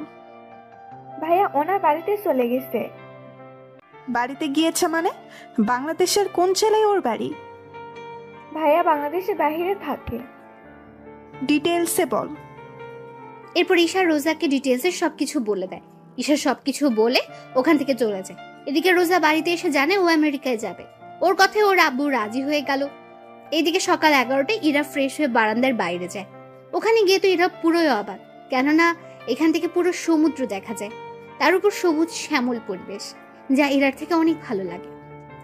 ভাইয়া ওনার বাড়িতে চলে গেছে। বাড়িতে গিয়েছে মানে? বাংলাদেশের কোন জেলায় ওর বাড়ি? ভাইয়া বাংলাদেশের বাইরে থাকে। ডিটেলসে বল। এরপর ঈশা রোজাকে ডিটেলসে সবকিছু বলে দেয়। ঈশা সবকিছু বলে ওখান থেকে চলে যায়। এদিকে রোজা বাড়িতে এসে জানে ও আমেরিকায় যাবে। ওর কথায় ওর আব্বু রাজি হয়ে গেল। এইদিকে সকাল 11টায় ইরা ফ্রেশ হয়ে বারান্দার বাইরে যায়। ওখানে গিয়ে তো ইরা পুরোই অবাক, কেননা এখান থেকে পুরো সমুদ্র দেখা যায়, তার উপর সবুজ শ্যামল পরিবেশ, যা ইরার থেকে অনেক ভালো লাগে।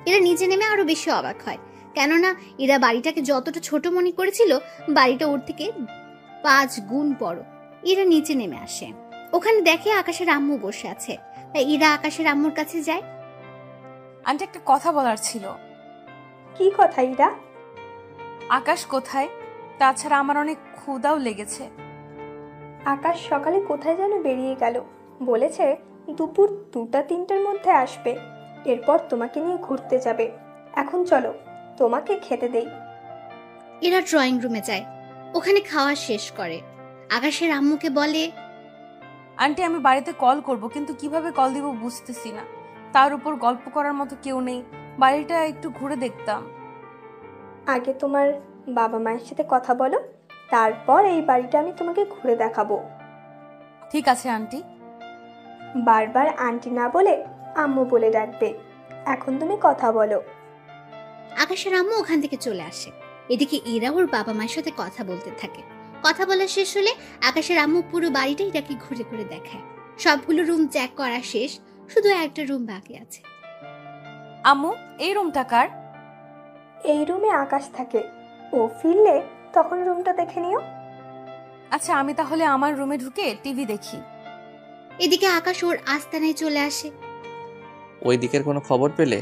ইরা নিচে নেমে আরো বেশি অবাক হয়, কেননা ইরা বাড়িটাকে যতটা ছোট মনে করেছিল বাড়িটা ওর থেকে 5 গুণ বড়। ইরা নিচে নেমে আসে, ওখানে দেখে আকাশের আম্মু বসে আছে। তাই ইরা আকাশের আম্মুর কাছে যায়। আন্টি, একটা কথা বলার ছিল। কি কথা ইরা? আকাশ কোথায়? তাছাড়া আমার অনেক ক্ষুধাও লেগেছে। আকাশ সকালে কোথায় যেন বেরিয়ে গেল, বলেছে দুপুর 2টা-3টার মধ্যে আসবে, এরপর তোমাকে নিয়ে ঘুরতে যাবে। এখন চলো তোমাকে খেতে দেই। এরা ড্রয়িং রুমে যায়, ওখানে খাওয়া শেষ করে। আকাশের আম্মুকে বলে, আন্টি আমি বাড়িতে কল করব, কিন্তু কিভাবে কল দিব বুঝতেছি না। তার উপর গল্প করার মতো কেউ নেই, বাড়িটা একটু ঘুরে দেখতাম। আগে তোমার বাবা মায়ের সাথে কথা বলো, তারপর এই বাড়িটা আমি তোমাকে ঘুরে দেখাবো। ঠিক আছে আন্টি। বারবার আন্টি না বলে আম্মু বলে ডাকবে। এখন তুমি কথা বলো। আকাশের আম্মু ওখান থেকে চলে আসে। এদিকে ইরা ওর বাবা মায়ের সাথে কথা বলতে থাকে। কথা বলা শেষ হলে আকাশের আম্মু পুরো বাড়িটা ইরাকে ঘুরে ঘুরে দেখায়। সবগুলো রুম চেক করা শেষ, শুধু একটা রুম বাকি আছে। আম্মু, এই রুমটা কার? এই রুমে আকাশ থাকে, ও ফিরলে তখন রুমটা দেখে নিও। আচ্ছা, আমি তাহলে আমার রুমে ঢুকে টিভি দেখি। এদিকে আকাশ ওর আস্তানায় চলে আসে। ওই দিকের কোনো খবর পেলে?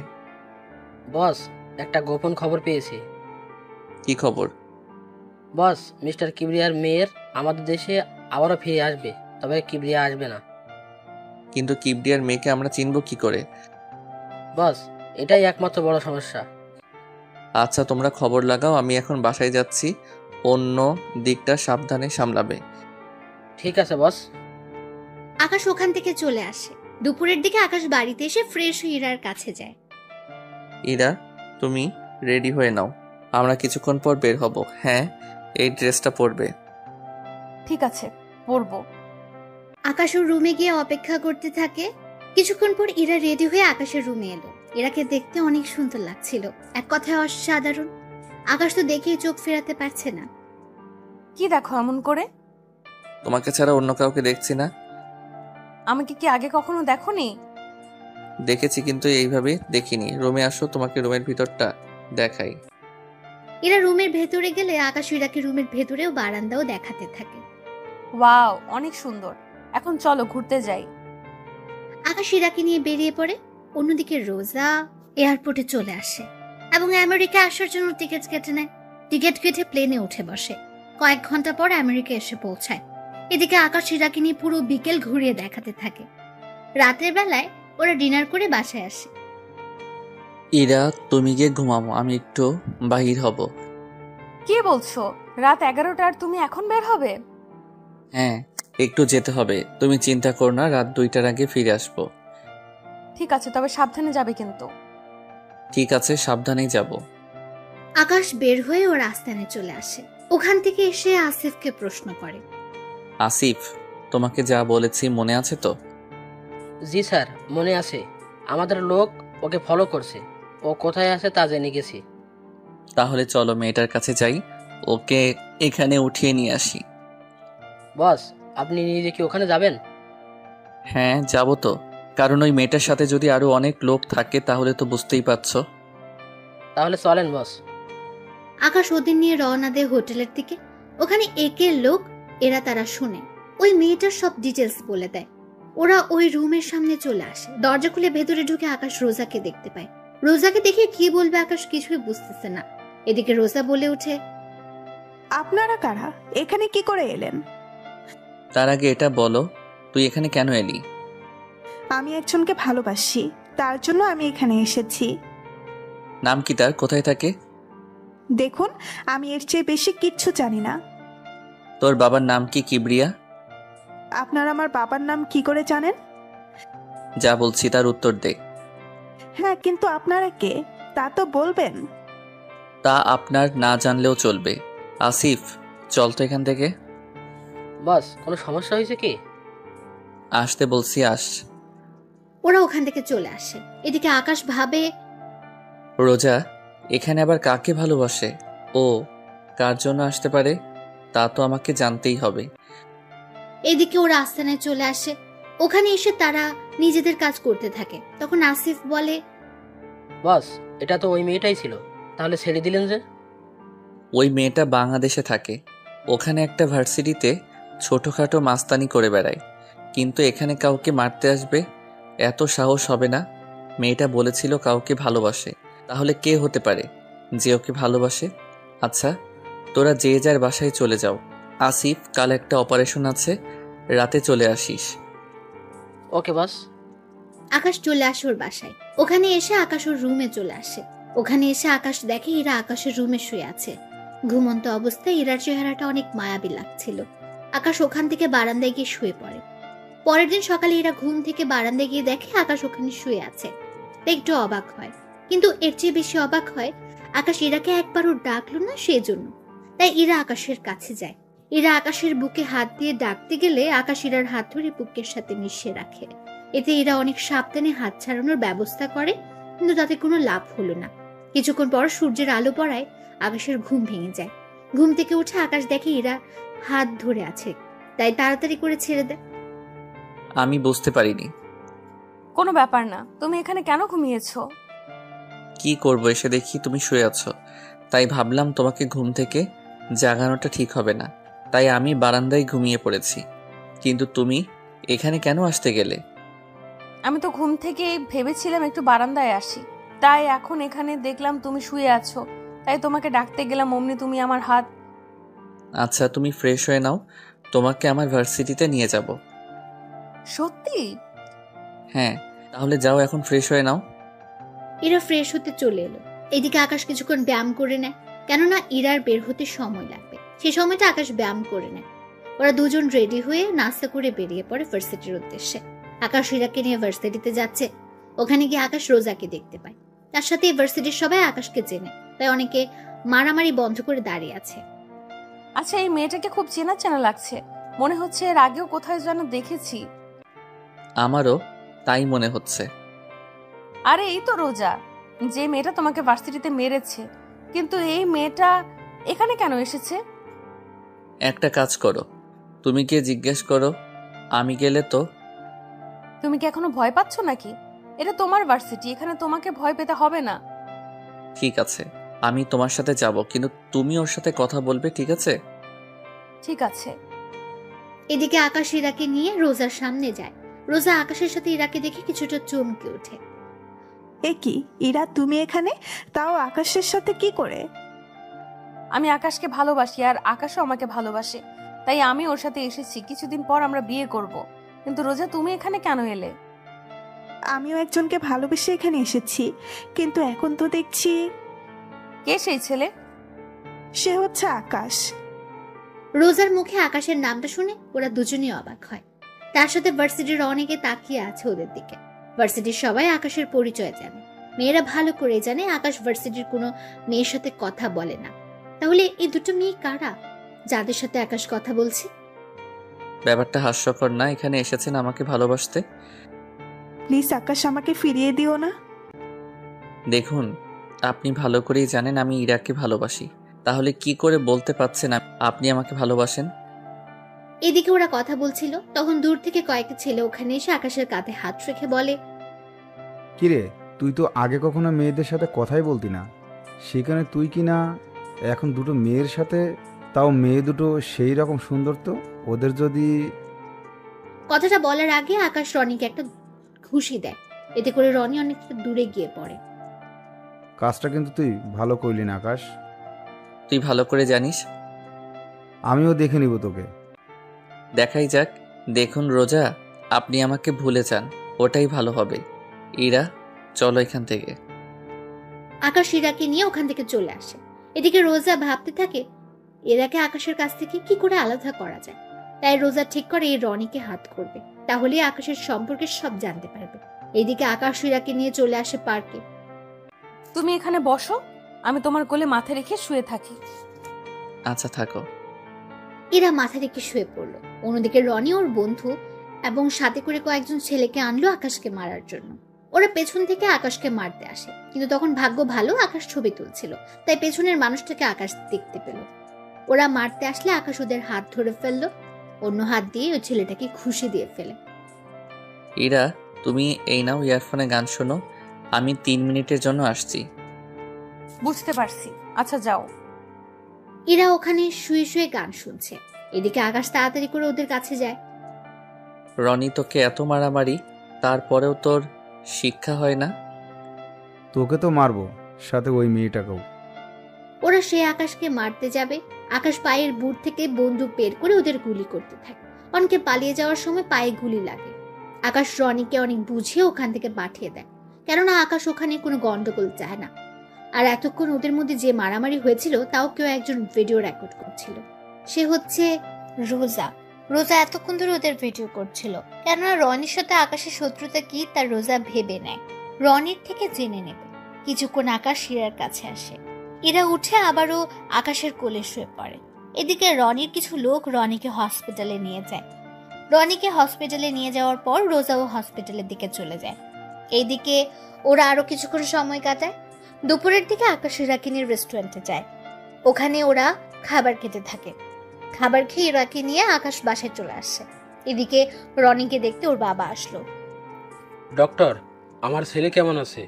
বস, একটা গোপন খবর পেয়েছি। কি খবর? বস, মিস্টার কিবরিয়ার মেয়ের আমাদের দেশে আবারও ফিরে আসবে, তবে কিবরিয়া আসবে না। কিন্তু কিবরিয়ার মেয়েকে আমরা চিনব কি করে? বস, এটাই একমাত্র বড় সমস্যা। আচ্ছা, তোমরা খবর লাগাও, আমি এখন বাসায় যাচ্ছি, অন্য দিকটা সাবধানে সামলাবে। ঠিক আছে বস। আকাশ ওখান থেকে চলে আসে। দুপুরের দিকে আকাশ বাড়িতে এসে ফ্রেশ হয়ে ইরার কাছে যায়। ইরা, তুমি রেডি হয়ে নাও, আমরা কিছুক্ষণ পর বের হব। হ্যাঁ, এই ড্রেসটা পরবে। ঠিক আছে, পরবো। আকাশ ওর রুমে গিয়ে অপেক্ষা করতে থাকে। কিছুক্ষণ পর ইরা রেডি হয়ে আকাশের রুমে এলো। ইরাকে দেখতে অনেক সুন্দর লাগছিল, এক কথায় অসাধারণ। আকাশ তো দেখেই চোখ ফেরাতে পারছে না। কি দেখো এমন করে? তোমাকে ছাড়া অন্য কাউকে দেখছি না। আমাকে কি আগে কখনো দেখোনি? দেখেছি, কিন্তু এইভাবে দেখিনি। রুমে আসো, তোমাকে রুমের ভিতরটা দেখাই। এরা রুমের ভেতরে গেলে আকাশ ইরাকে রুমের ভেতরেও বারান্দাও দেখাতে থাকে। ওয়াও, অনেক সুন্দর। এখন চলো ঘুরতে যাই। আকাশ ইরাকে নিয়ে বেরিয়ে পড়ে। অন্যদিকে রোজা এয়ারপোর্টে চলে আসে এবং আমেরিকা আসার জন্য টিকিট কেটে নেয়। টিকিট কেটে প্লেনে উঠে বসে। কয়েক ঘন্টা পর আমেরিকা এসে পৌঁছায়। এদিকে আকাশ ইরাকে নিয়ে পুরো বিকেল ঘুরিয়ে দেখাতে থাকে। রাতের বেলায় ওরা ডিনার করে বাসায় আসে। ইরা, তুমি গিয়ে ঘুমাবো, আমি একটু বাহির হব। কি বলছো? রাত 11টার তুমি এখন বের হবে? হ্যাঁ, একটু যেতে হবে। তুমি চিন্তা করো না, রাত 2টার আগে ফিরে আসবো। ঠিক আছে, তবে সাবধানে যাবে কিন্তু। ঠিক আছে, সাবধানেই যাব। আকাশ বের হয়ে ওর আস্তানে চলে আসে। ওখান থেকে এসে আসিফকে প্রশ্ন করে, আসিফ, তোমাকে যা বলেছি মনে আছে তো? জি স্যার, মনে আছে। আমাদের লোক ওকে ফলো করছে, ও কোথায় আছে তা জেনে গেছি। তাহলে চলো মেয়েটার কাছে যাই, ওকে এখানে উঠিয়ে নিয়ে আসি। বস, আপনি নিজে কি ওখানে যাবেন? হ্যাঁ, যাব তো, কারণ ওই মেয়েটার সাথে যদি আরো অনেক লোক থাকে তাহলে তো বুঝতেই পারছো। তাহলে চলেন বস। আকাশ ওদের নিয়ে রওনা দেয় হোটেলের দিকে। ওখানে একের লোক, এরা তারা শুনে ওই মেয়েটার সব ডিটেলস বলে দেয়। ওরা ওই রুমের সামনে চলে আসে। দরজা খুলে ভেতরে ঢুকে আকাশ রোজাকে দেখতে পায়। রোজাকে দেখে কি বলবে আকাশ কিছুই বুঝতেছে না। এদিকে রোজা বলে ওঠে, আপনারা কারা? এখানে কি করে এলেন? তার আগে এটা বলো, তুই এখানে কেন এলি? আমি একজনকে ভালোবাসি, তার জন্য আমি এখানে এসেছি। নাম কি তার? কোথায় থাকে? দেখুন, আমি এর চেয়ে বেশি কিচ্ছু জানি না। তোর বাবার নাম কি কিবরিয়া? আপনারা আমার বাবার নাম কি করে জানেন? যা বলছি তার উত্তর দে। হ্যাঁ, কিন্তু আপনারা কে তা তো বলবেন। তা আপনার না জানলেও চলবে। আসিফ, চল তো এখান থেকে। বস, কোনো সমস্যা হয়েছে কি? আসতে বলছি, আস। ওরা ওখান থেকে চলে আসে। এদিকে আকাশ ভাবে, রোজা এখানে আবার কাকে ভালোবাসে? ও কার জন্য আসতে পারে তা তো আমাকে জানতেই হবে। এদিকে ওরা আস্তানায় চলে আসে। ওখানে এসে তারা নিজেদের কাজ করতে থাকে। তখন আসিফ বলে, বস, এটা তো ওই মেয়েটাই ছিল, তাহলে ছেড়ে দিলেন যে? ওই মেয়েটা বাংলাদেশে থাকে, ওখানে একটা ভার্সিটিতে ছোটখাটো মাস্তানি করে বেড়ায়, কিন্তু এখানে কাউকে মারতে আসবে এত সাহস হবে না। মেয়েটা বলেছিল কাউকে ভালোবাসে, তাহলে কে হতে পারে যে ওকে ভালোবাসে? আচ্ছা, তোরা যে যার বাসায় চলে যাও। আসিফ, কাল একটা অপারেশন আছে, রাতে চলে আসিস। ওকে বস। আকাশ চলে আসে ওর বাসায়। ওখানে এসে আকাশ ওর রুমে চলে আসে। ওখানে এসে আকাশ দেখে ইরা আকাশের রুমে শুয়ে আছে। ঘুমন্ত অবস্থায় ইরার চেহারাটা অনেক মায়াবী লাগছিল। আকাশ ওখান থেকে বারান্দায় গিয়ে শুয়ে পড়ে। পরের দিন সকালে ইরা ঘুম থেকে বারান্দায় গিয়ে দেখে আকাশ ওখানে শুয়ে আছে। একটু অবাক হয়, কিন্তু এর চেয়ে বেশি অবাক হয় আকাশ ইরাকে একবারও ডাকলো না সেজন্য। তাই ইরা আকাশের কাছে যায়। ইরা আকাশের বুকে হাত দিয়ে ডাকতে গেলে আকাশ ইরার হাত ধরে বুকের সাথে মিশিয়ে রাখে। এতে ইরা অনেক সাবধানে হাত ছাড়ানোর ব্যবস্থা করে, কিন্তু তাতে কোনো লাভ হলো না। কিছুক্ষণ পর সূর্যের আলো পড়ায় আকাশের ঘুম ভেঙে যায়। ঘুম থেকে উঠে আকাশ দেখে ইরা হাত ধরে আছে, তাই তাড়াতাড়ি করে ছেড়ে দেয়। আমি বুঝতে পারিনি। কোনো ব্যাপার না, তুমি এখানে কেন ঘুমিয়েছো? কি করব, এসে দেখি তুমি শুয়ে আছো, তাই ভাবলাম তোমাকে ঘুম থেকে জাগানোটা ঠিক হবে না, তাই আমি বারান্দায় ঘুমিয়ে পড়েছি। কিন্তু তুমি এখানে কেন আসতে গেলে? আমি তো ঘুম থেকে ভেবেছিলাম একটু বারান্দায় আসি, তাই এখন এখানে দেখলাম তুমি শুয়ে আছো, তাই তোমাকে ডাকতে গেলাম, অমনি তুমি আমার হাত। আচ্ছা, তুমি ফ্রেশ হয়ে নাও, তোমাকে আমার ভার্সিটিতে নিয়ে যাব। সত্যি? হ্যাঁ, তাহলে যাও, এখন ফ্রেশ হয়ে নাও। ইরা ফ্রেশ হতে চলে এলো। এদিকে আকাশ কিছুক্ষণ ব্যায়াম করে নেয়, কেননা ইরার বের হতে সময় লাগবে। সে সময়টা আকাশ ব্যায়াম করে নেয়। ওরা দুজন রেডি হয়ে নাস্তা করে বেরিয়ে পড়ে ভার্সিটির উদ্দেশ্যে। আকাশ ইরাকে নিয়ে ভার্সিটিতে যাচ্ছে। ওখানে গিয়ে আকাশ রোজাকে দেখতে পায়। তার সাথে ভার্সিটির সবাই আকাশকে চেনে, তাই অনেকে মারামারি বন্ধ করে দাঁড়িয়ে আছে। আচ্ছা, এই মেয়েটাকে খুব চেনা চেনা লাগছে, মনে হচ্ছে এর আগেও কোথায় যেন দেখেছি। আমারও তাই মনে হচ্ছে। আরে এই তো রোজা, যে মেয়েটা তোমাকে ভার্সিটিতে মেরেছে। কিন্তু এই মেয়েটা এখানে কেন এসেছে? একটা কাজ করো, তুমি গিয়ে জিজ্ঞেস করো, আমি গেলে তো। তুমি কি এখনো ভয় পাচ্ছ নাকি? এটা তোমার ভার্সিটি, এখানে তোমাকে ভয় পেতে হবে না। ঠিক আছে, আমি তোমার সাথে যাব, কিন্তু তুমি ওর সাথে কথা বলবে, ঠিক আছে? ঠিক আছে। এদিকে আকাশ ইরাকে নিয়ে রোজার সামনে যায়। রোজা আকাশের সাথে ইরাকে দেখে কিছুটা চমকে ওঠে। এ কি ইরা, তুমি এখানে, তাও আকাশের সাথে কি করে? আমি আকাশকে ভালোবাসি আর আকাশও আমাকে ভালোবাসে, তাই আমি ওর সাথে এসেছি। কিছুদিন পর আমরা বিয়ে করব। কিন্তু রোজা, তুমি এখানে কেন এলে? আমিও একজনকে ভালোবেসে এখানে এসেছি, কিন্তু এখন তো দেখছি। কে সেই ছেলে? সে হচ্ছে আকাশ। রোজার মুখে আকাশের নামটা শুনে ওরা দুজনেই অবাক হয়। তার সাথে ভার্সিটির অনেকে তাকিয়ে আছে ওদের দিকে। ভার্সিটির সবাই আকাশের পরিচয় জানে। মেয়েরা ভালো করে জানে আকাশ ভার্সিটির কোনো মেয়ের সাথে কথা বলে না। তাহলে এই দুটো মেয়ে কারা যাদের সাথে আকাশ কথা বলছে? ব্যাপারটা হাস্যকর না? এখানে এসেছেন আমাকে ভালোবাসতে। প্লিজ আকাশ, আমাকে ফিরিয়ে দিও না। দেখুন, আপনি ভালো করেই জানেন আমি ইরাকে ভালোবাসি, তাহলে কি করে বলতে পারছেন আপনি আমাকে ভালোবাসেন? এদিকে ওরা কথা বলছিল, তখন দূর থেকে কয়েকটা ছেলে ওখানে এসে আকাশের কাঁধে হাত রেখে বলে, কিরে, তুই তো আগে কখনো মেয়েদের সাথে কথাই বলতি না, সেখানে তুই কি না এখন দুটো মেয়ের সাথে, তাও মেয়ে দুটো সেই রকম সুন্দর, তো ওদের যদি... কথাটা বলার আগে আকাশ রনিকে একটা ঘুষি দেয়। এতে করে রনি অনেকটা দূরে গিয়ে পড়ে। কাজটা কিন্তু তুই ভালো করলি না আকাশ। তুই ভালো করে জানিস। আমিও দেখে নিব তোকে। দেখাই যাক। দেখুন রোজা, আপনি আমাকে ভুলে যান, ওটাই ভালো হবে। ইরা, চলো এখান থেকে। আকাশ ইরাকে নিয়ে ওখান থেকে চলে আসে। এদিকে রোজা ভাবতে থাকে ইরাকে আকাশের কাছ থেকে কি করে আলাদা করা যায়। তাই রোজা ঠিক করে এই রনিকে হাত করবে, তাহলে আকাশের সম্পর্কে সব জানতে পারবে। এইদিকে আকাশ ইরাকে নিয়ে চলে আসে পার্কে। তুমি এখানে বসো, আমি তোমার কোলে মাথা রেখে শুয়ে থাকি। আচ্ছা থাকো। এরা মাথা রেখে শুয়ে পড়লো। অন্যদিকে রনি ওর বন্ধু এবং সাথে করে কয়েকজন ছেলেকে আনলো আকাশকে মারার জন্য। ওরা পেছন থেকে আকাশকে মারতে আসে, কিন্তু তখন ভাগ্য ভালো, আকাশ ছবি তুলছিল, তাই পেছনের মানুষটাকে আকাশ দেখতে পেল। ওরা মারতে আসলে আকাশ ওদের হাত ধরে ফেললো, অন্য হাত দিয়ে ওই ছেলেটাকে খুশি দিয়ে ফেলে। ইরা, তুমি এই নাও ইয়ারফোনে গান শোনো, আমি 3 মিনিটের জন্য আসছি। বুঝতে পারছি, আচ্ছা যাও। এরা ওখানে শুয়ে শুয়ে গান শুনছে। এদিকে আকাশ তাড়াতাড়ি করে ওদের কাছে যায়। রনি, তোকে এত মারামারি, তারপরেও তোর শিক্ষা হয় না? তোকে তো মারবো, সাথে ওই মেয়েটাকেও। ওরা সে আকাশকে মারতে যাবে, আকাশ পায়ের বুট থেকে বন্দুক বের করে ওদের গুলি করতে থাকে। অনেকে পালিয়ে যাওয়ার সময় পায়ে গুলি লাগে। আকাশ রনিকে অনেক বুঝিয়ে ওখান থেকে পাঠিয়ে দেয়, কেননা আকাশ ওখানে কোনো গন্ডগোল চায় না। আর এতক্ষণ ওদের মধ্যে যে মারামারি হয়েছিল তাও কেউ একজন ভিডিও রেকর্ড করছিল। সে হচ্ছে রোজা। রোজা এতক্ষণ ধরে ওদের ভিডিও করছিল, কেননা রনির সাথে আকাশের শত্রুতা কি তা রোজা ভেবে নেয়, রনির থেকে জেনে নেবে। কিছুক্ষণ আকাশ ইরার কাছে আসে। এরা উঠে আবারও আকাশের কোলে শুয়ে পড়ে। এদিকে রনির কিছু লোক রনিকে হসপিটালে নিয়ে যায়। রনিকে হসপিটালে নিয়ে যাওয়ার পর রোজাও হসপিটালের দিকে চলে যায়। এইদিকে ওরা আরো কিছুক্ষণ সময় কাটায়। দুপুরের দিকে আকাশ ইরাকে নিয়ে রেস্টুরেন্টে যায়। ওখানে ওরা খাবার খেতে থাকে। খাবার খেয়ে ইরাকে নিয়ে আকাশ বাসায় চলে আসে। এদিকে রনিকে দেখতে ওর বাবা আসলো। ডক্টর, আমার ছেলে কেমন আছে?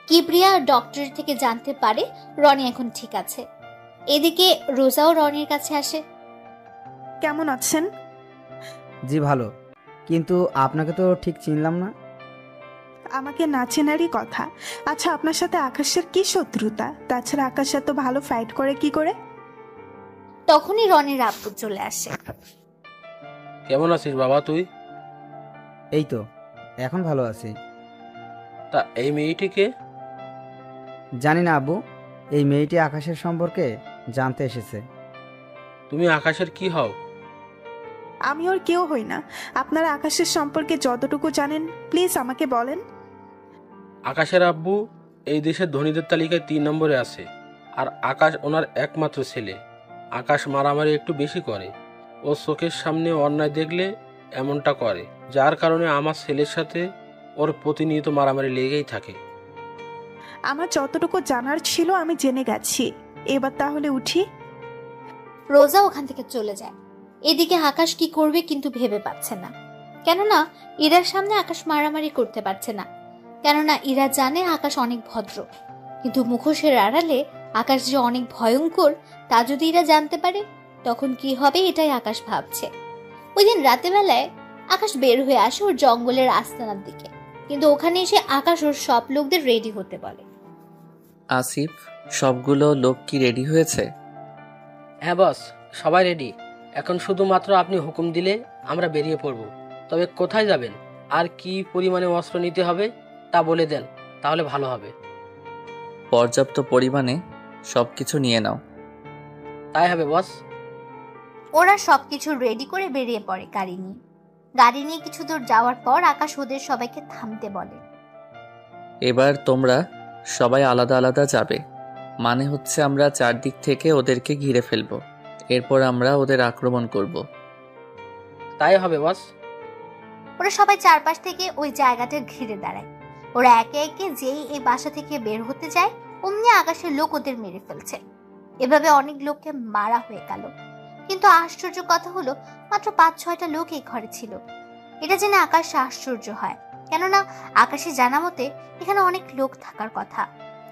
কিবরিয়া ডক্টরের থেকে জানতে পারে রনি এখন ঠিক আছে। এদিকে রোজাও রনির কাছে আসে। কেমন আছেন? জি ভালো, কিন্তু আপনাকে তো ঠিক চিনলাম না। আমাকে না চেনারই কথা। আচ্ছা, আপনার সাথে আকাশের কি শত্রুতা? তাছাড়া আকাশ এত ভালো ফাইট করে কি করে? তখনই রনির আব্বু চলে আসে। কেমন আছিস বাবা তুই? এই তো এখন ভালো আছি। তা এই মেয়েটিকে? জানি না আব্বু, এই মেয়েটি আকাশের সম্পর্কে জানতে এসেছে। তুমি আকাশের কি হও? আমি ওর কেউ হই না। আপনারা আকাশের সম্পর্কে যতটুকু জানেন প্লিজ আমাকে বলেন। আকাশের আব্বু এই দেশের ধনীদের তালিকায় 3 নম্বরে আছে, আর আকাশ ওনার একমাত্র ছেলে। আকাশ মারামারি একটু বেশি করে, ও চোখের সামনে অন্যায় দেখলে এমনটা করে, যার কারণে আমার ছেলের সাথে ওর প্রতিনিয়ত মারামারি লেগেই থাকে। আমার যতটুকু জানার ছিল আমি জেনে গেছি, এবার তাহলে উঠি। রোজা ওখান থেকে চলে যায়। এদিকে আকাশ কি করবে কিন্তু ভেবে পাচ্ছে না, কেননা ইরার সামনে আকাশ মারামারি করতে পারছে না, কেননা ইরা জানে আকাশ অনেক ভদ্র, কিন্তু মুখোশের আড়ালে আকাশ যে অনেক ভয়ঙ্কর তা যদি ইরা জানতে পারে তখন কি হবে, এটাই আকাশ ভাবছে। ওই দিন রাতে বেলায় আকাশ বের হয়ে আসে ওর জঙ্গলের আস্তানার দিকে, কিন্তু ওখানে এসে আকাশ ওর সব লোকদের রেডি হতে বলে। আসিফ, সবগুলো লোক কি রেডি হয়েছে? হ্যাঁ বস, সবাই রেডি। এখন শুধুমাত্র আপনি হুকুম দিলে আমরা বেরিয়ে পড়ব। তবে কোথায় যাবেন আর কি পরিমাণে অস্ত্র নিতে হবে তা বলে দেন, তাহলে ভালো হবে। পর্যাপ্ত পরিমাণে সবকিছু নিয়ে নাও। তাই হবে বস। ওরা সবকিছু রেডি করে বেরিয়ে পড়ে গাড়ি নিয়ে। গাড়ি নিয়ে কিছু দূর যাওয়ার পর আকাশ ওদের সবাইকে থামতে বলে। এবার তোমরা সবাই আলাদা আলাদা যাবে, মানে হচ্ছে আমরা চারদিক থেকে ওদেরকে ঘিরে ফেলবো, এরপর আমরা ওদের আক্রমণ করব। তাই হবে বস। ওরা সবাই চারপাশ থেকে ওই জায়গাটা ঘিরে দাঁড়ায়। ওরা একে একে যেই এই বাসা থেকে বের হতে যায় অমনি আকাশের লোক ওদের মেরে ফেলছে। এভাবে অনেক লোককে মারা হয়ে গেল। কিন্তু আশ্চর্য কথা হলো মাত্র 5-6টা লোক এই ঘরে ছিল। এটা জেনে আকাশ আশ্চর্য হয়, কেননা আকাশে জানা মতে এখানে অনেক লোক থাকার কথা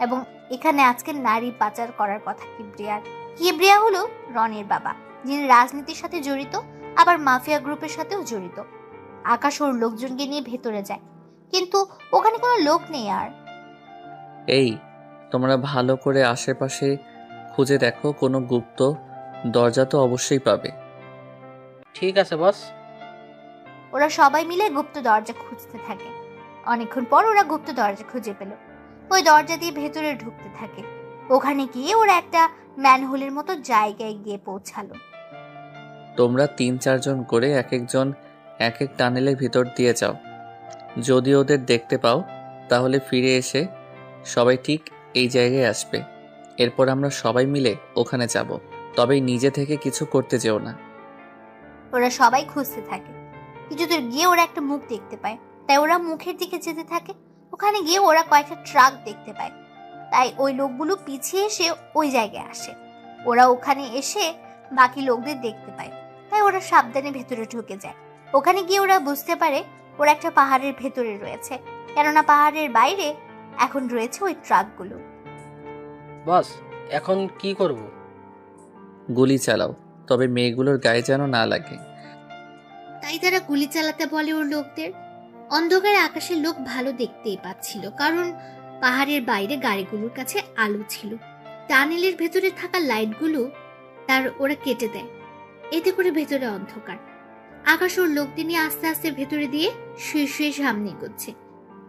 এবং এখানে আজকে নারী পাচার করার কথা কিবরিয়ার। কিবরিয়া হলো রনির বাবা, যিনি রাজনীতির সাথে জড়িত, আবার মাফিয়া গ্রুপের সাথেও জড়িত। আকাশ ওর লোকজনকে নিয়ে ভেতরে যায়, কিন্তু ওখানে কোনো লোক নেই। আর এই তোমরা ভালো করে আশেপাশে খুঁজে দেখো, কোনো গুপ্ত দরজা তো অবশ্যই পাবে। ঠিক আছে বস। ওরা সবাই মিলে গুপ্ত দরজা খুঁজতে থাকে। অনেকক্ষণ পর ওরা গুপ্ত দরজা খুঁজে পেল। ওই দরজা দিয়ে ভেতরে ঢুকতে থাকে। ওখানে গিয়ে ওরা একটা ম্যানহোলের মতো জায়গায় গিয়ে পৌঁছালো। তোমরা 3-4 জন করে এক একজন এক এক টানেলের ভিতর দিয়ে যাও। যদি ওদের দেখতে পাও তাহলে ফিরে এসে সবাই ঠিক এই জায়গায় আসবে। এরপর আমরা সবাই মিলে ওখানে যাব, তবে নিজে থেকে কিছু করতে যেও না। ওরা সবাই খুঁজতে থাকে। কিছু দূর গিয়ে ওরা একটা মুখ দেখতে পায়, তাই ওরা মুখের দিকে যেতে থাকে। ওখানে গিয়ে ওরা কয়েকটা ট্রাক দেখতে পায়, তাই ওই লোকগুলো পিছিয়ে এসে ওই জায়গায় আসে। ওরা ওখানে এসে বাকি লোকদের দেখতে পায়, তাই ওরা সাবধানে ভেতরে ঢুকে যায়। ওখানে গিয়ে ওরা বুঝতে পারে ওরা একটা পাহাড়ের ভেতরে রয়েছে, কেননা পাহাড়ের বাইরে এখন রয়েছে ওই ট্রাকগুলো। বস এখন কি করব? গুলি চালাও, তবে মেয়েগুলোর গায়ে যেন না লাগে। তাই তারা গুলি চালাতে বলে ওর লোকদের। অন্ধকারে আকাশের লোক ভালো দেখতেই পাচ্ছিল, কারণ পাহাড়ের বাইরে গাড়িগুলোর কাছে আলো ছিল। টানেলের ভেতরে থাকা লাইটগুলো তার ওরা কেটে দেয়, এতে করে ভেতরে অন্ধকার। আকাশ ওর লোকদের নিয়ে আস্তে আস্তে ভেতরে দিয়ে শুয়ে শুয়ে সামনে এগোচ্ছে।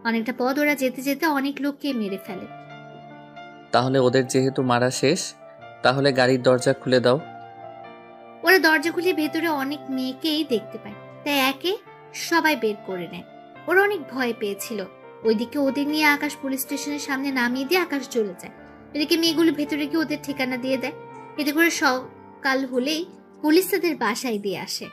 অনেকটা পথ ওরা যেতে যেতে অনেক লোককে মেরে ফেলে। তাহলে ওদের যেহেতু মারা শেষ, তাহলে গাড়ির দরজা খুলে দাও। ওরা দরজা খুলে ভেতরে অনেক মেয়েকেই দেখতে পায়, তাই একে সবাই বের করে নেয়। ওরা অনেক ভয় পেয়েছিল। ওইদিকে ওদের নিয়ে আকাশ পুলিশ স্টেশনের সামনে নামিয়ে দিয়ে আকাশ চলে যায়। এদিকে মেয়েগুলো ভেতরে গিয়ে ওদের ঠিকানা দিয়ে দেয়। এতে করে সকাল হলেই পুলিশ তাদের বাসায় দিয়ে আসে।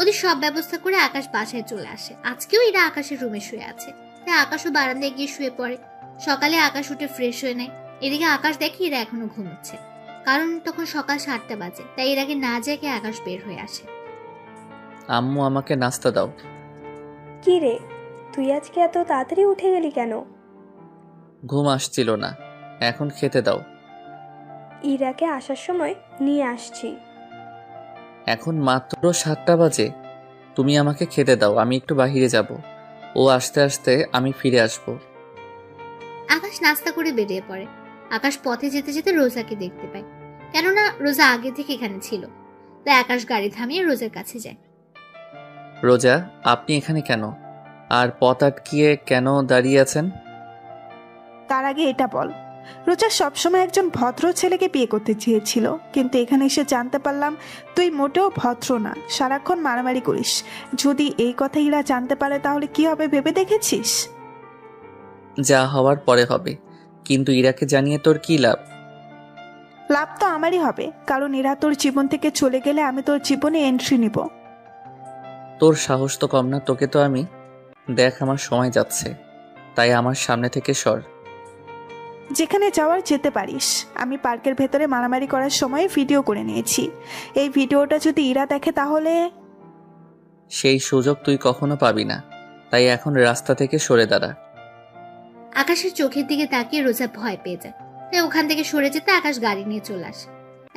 ওদের সব ব্যবস্থা করে আকাশ বাসায় চলে আসে। আজকেও এরা আকাশের রুমে শুয়ে আছে, তাই আকাশও বারান্দায় গিয়ে শুয়ে পড়ে। সকালে আকাশ উঠে ফ্রেশ হয়ে নেয়। এদিকে আকাশ দেখে এরা এখনো ঘুমোচ্ছে, কারণ তখন সকাল 7টা বাজে, তাই এর আগে না জেগে আকাশ বের হয়ে আসে। আম্মু আমাকে নাস্তা দাও। কি রে, তুই আজকে এত তাড়াতাড়ি উঠে গেলি কেন? ঘুম আসছিল না, এখন খেতে দাও। ইরাকে আসার সময় নিয়ে আসছি। এখন মাত্র 7টা বাজে, তুমি আমাকে খেতে দাও, আমি একটু বাহিরে যাব। ও আসতে আসতে আমি ফিরে আসব। আকাশ নাস্তা করে বেরিয়ে পড়ে। আকাশ পথে যেতে যেতে রোজাকে দেখতে পায়, কেননা রোজা আগে থেকে এখানে ছিল। তাই আকাশ গাড়ি থামিয়ে রোজার কাছে যায়। রোজা, আপনি এখানে কেন? আর পথ আটকিয়ে কেন দাঁড়িয়ে আছেন? তার আগে এটা বল, রোজা সবসময় একজন ভদ্র ছেলেকে বিয়ে করতে চেয়েছিল, কিন্তু এখানে এসে জানতে পারলাম তুই মোটেও ভদ্র না, সারাক্ষণ মারামারি করিস। যদি এই কথা ইরা জানতে পারে তাহলে কি হবে ভেবে দেখেছিস? যা হওয়ার পরে হবে, কিন্তু ইরাকে জানিয়ে তোর কি লাভ? লাভ তো আমারই হবে, কারণ ইরা তোর জীবন থেকে চলে গেলে আমি তোর জীবনে এন্ট্রি নিব। তোর সাহস তো কম না, তোকে তো আমি দেখ, আমার সময় যাচ্ছে, তাই আমার সামনে থেকে সর। যেখানে যাওয়ার যেতে পারিস। আমি পার্কের ভেতরে মারামারি করার সময় ভিডিও করে নিয়েছি। এই ভিডিওটা যদি ইরা দেখে তাহলে? সেই সুযোগ তুই কখনো পাবি না, তাই এখন রাস্তা থেকে সরে দাঁড়া। আকাশের চোখের দিকে তাকিয়ে রোজা ভয় পেয়ে যায়, তাই ওখান থেকে সরে যেতে আকাশ গাড়ি নিয়ে চলে আসে।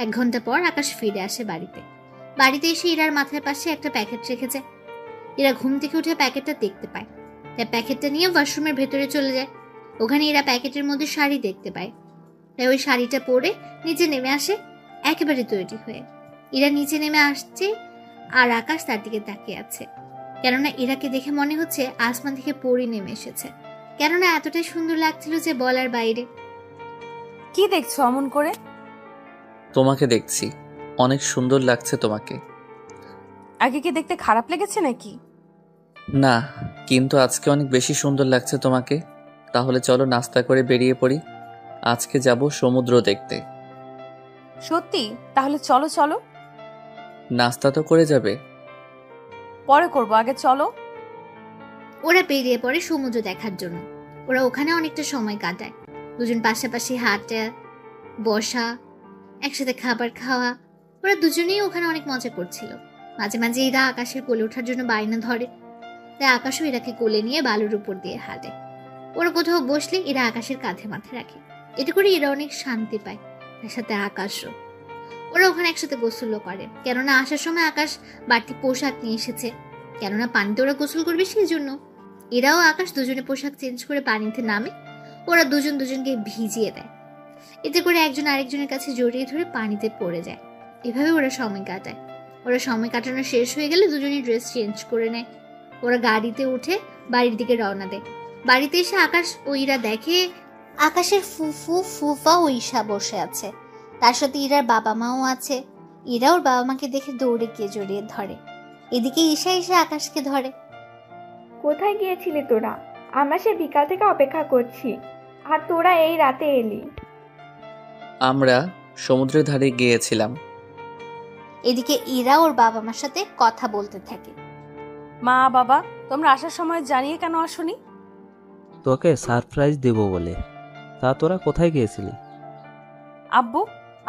1 ঘন্টা পর আকাশ ফিরে আসে বাড়িতে। বাড়িতে এসে ইরার মাথার পাশে একটা প্যাকেট রেখে যায়। ইরা ঘুম থেকে উঠে প্যাকেটটা দেখতে পায়, তাই প্যাকেটটা নিয়ে ওয়াশরুমের ভেতরে চলে যায়। ওখানে ইরা প্যাকেটের মধ্যে শাড়ি দেখতে পায়, তাই ওই শাড়িটা পরে নিচে নেমে আসে একেবারে তৈরি হয়ে। ইরা নিচে নেমে আসছে আর আকাশ তার দিকে তাকিয়ে আছে, কেননা ইরাকে দেখে মনে হচ্ছে আসমান থেকে পরি নেমে এসেছে। কেননা এতটাই সুন্দর লাগছিল যে বলার বাইরে। কি দেখছো অমন করে? তোমাকে দেখছি, অনেক সুন্দর লাগছে তোমাকে। আগে কি দেখতে খারাপ লেগেছে নাকি? না, কিন্তু আজকে অনেক বেশি সুন্দর লাগছে তোমাকে, তাহলে চলো নাস্তা করে বেরিয়ে পড়ি। আজকে যাব সমুদ্র দেখতে। সত্যি? তাহলে চলো চলো। নাস্তা তো করে যাবে? পরে করবো, আগে চলো। ওরা বেরিয়ে পড়ে সমুদ্র দেখার জন্য। ওরা ওখানে অনেকটা সময় কাটায়, দুজন পাশাপাশি হাঁটা, বসা, একসাথে খাবার খাওয়া। ওরা দুজনেই ওখানে অনেক মজা করছিল। মাঝে মাঝে এরা আকাশের কোলে ওঠার জন্য বায়না ধরে, তাই আকাশও এরাকে কোলে নিয়ে বালুর উপর দিয়ে হাঁটে। ওরা কোথাও বসলে এরা আকাশের কাঁধে মাথা রাখে। এতে করে এরা অনেক শান্তি পায়, তার সাথে আকাশও। ওরা ওখানে একসাথে গোসলও করে, কেননা আসার সময় আকাশ বাড়তি পোশাক নিয়ে এসেছে, কেননা পানিতে ওরা গোসল করবে সেই জন্য। এরাও আকাশ দুজনে পোশাক চেঞ্জ করে পানিতে নামে। ওরা দুজন দুজনকে ভিজিয়ে দেয়, এতে করে একজন আরেকজনের কাছে জড়িয়ে ধরে পানিতে পড়ে যায়। এভাবে ওরা সময় কাটায়। ওরা সময় কাটানো শেষ হয়ে গেলে দুজনেই ড্রেস চেঞ্জ করে নেয়। ওরা গাড়িতে উঠে বাড়ির দিকে রওনা দেয়। বাড়িতে এসে আকাশ ও ইরা দেখে আকাশের ফুফু, ফুফা ও ঈশা বসে আছে, তার সাথে ইরার বাবা মাও আছে। ইরা ওর বাবা মাকে দেখে দৌড়ে গিয়ে জড়িয়ে ধরে। এদিকে ঈশা এসে আকাশকে ধরে। কোথায় গিয়েছিলি তোরা? আমরা সে বিকাল থেকে অপেক্ষা করছি, আর তোরা এই রাতে এলি। আমরা সমুদ্রের ধারে গিয়েছিলাম। এদিকে ইরা ওর বাবা মার সাথে কথা বলতে থাকে। মা বাবা, তোমরা আসার সময় জানিয়ে কেন আসোনি? তোকে সারপ্রাইজ দেব বলে। তা তোরা কোথায় গিয়েছিলি? আব্বু,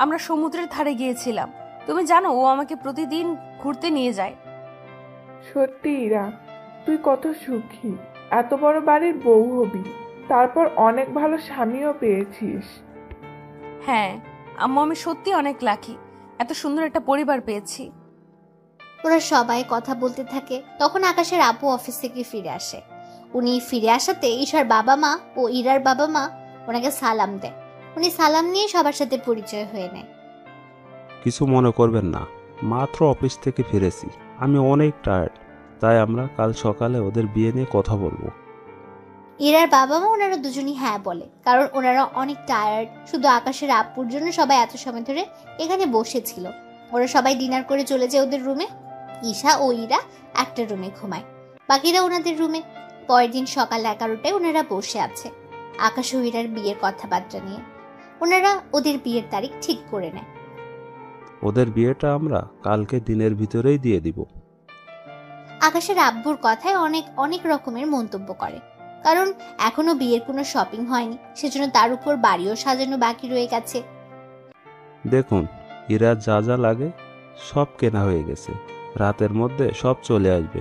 আমরা সমুদ্রের ধারে গিয়েছিলাম। তুমি জানো ও আমাকে প্রতিদিন ঘুরতে নিয়ে যায়। সত্যি ইরা, তুই কত সুখী। এত বড় বাড়ির বউ হবি, তারপর অনেক ভালো স্বামীও পেয়েছিস। হ্যাঁ আম্মু, আমি সত্যি অনেক লাকি, এত সুন্দর একটা পরিবার পেয়েছি। ওরা সবাই কথা বলতে থাকে। তখন আকাশের আপু অফিস থেকে ফিরে আসে। উনি ফিরে আসাতে ঈশার বাবা মা ও ইরার বাবা মা ওনাকে সালাম দেয়। উনি সালাম নিয়ে সবার সাথে পরিচয় হয়ে নেয়। কিছু মনে করবেন না, মাত্র অফিস থেকে ফিরেছি, আমি অনেক টায়ার্ড, তাই আমরা কাল সকালে ওদের বিয়ে নিয়ে কথা বলবো। ইরার বাবা মা ওনারা দুজনই হ্যাঁ বলে, কারণ ওনারা অনেক টায়ার্ড। শুধু আকাশের আপুর জন্য সবাই এত সময় ধরে এখানে বসেছিল। ওরা সবাই ডিনার করে চলে যায় ওদের রুমে। ঈশা ও ইরা একটা রুমে ঘুমায়, বাকিরা ওনাদের রুমে। পরের দিন সকাল 11টায় ওনারা বসে আছে আকাশ ও ইরার বিয়ের কথাবার্তা নিয়ে। ওনারা ওদের বিয়ের তারিখ ঠিক করে নেয়। ওদের বিয়েটা আমরা কালকে দিনের ভিতরেই দিয়ে দিব। আকাশের আব্বুর কথায় অনেক অনেক রকমের মন্তব্য করে, কারণ এখনো বিয়ের কোনো শপিং হয়নি, সেজন্য তার উপর বাড়িও সাজানো বাকি রয়ে গেছে। দেখুন, ইরা যা যা লাগে সব কেনা হয়ে গেছে, রাতের মধ্যে সব চলে আসবে।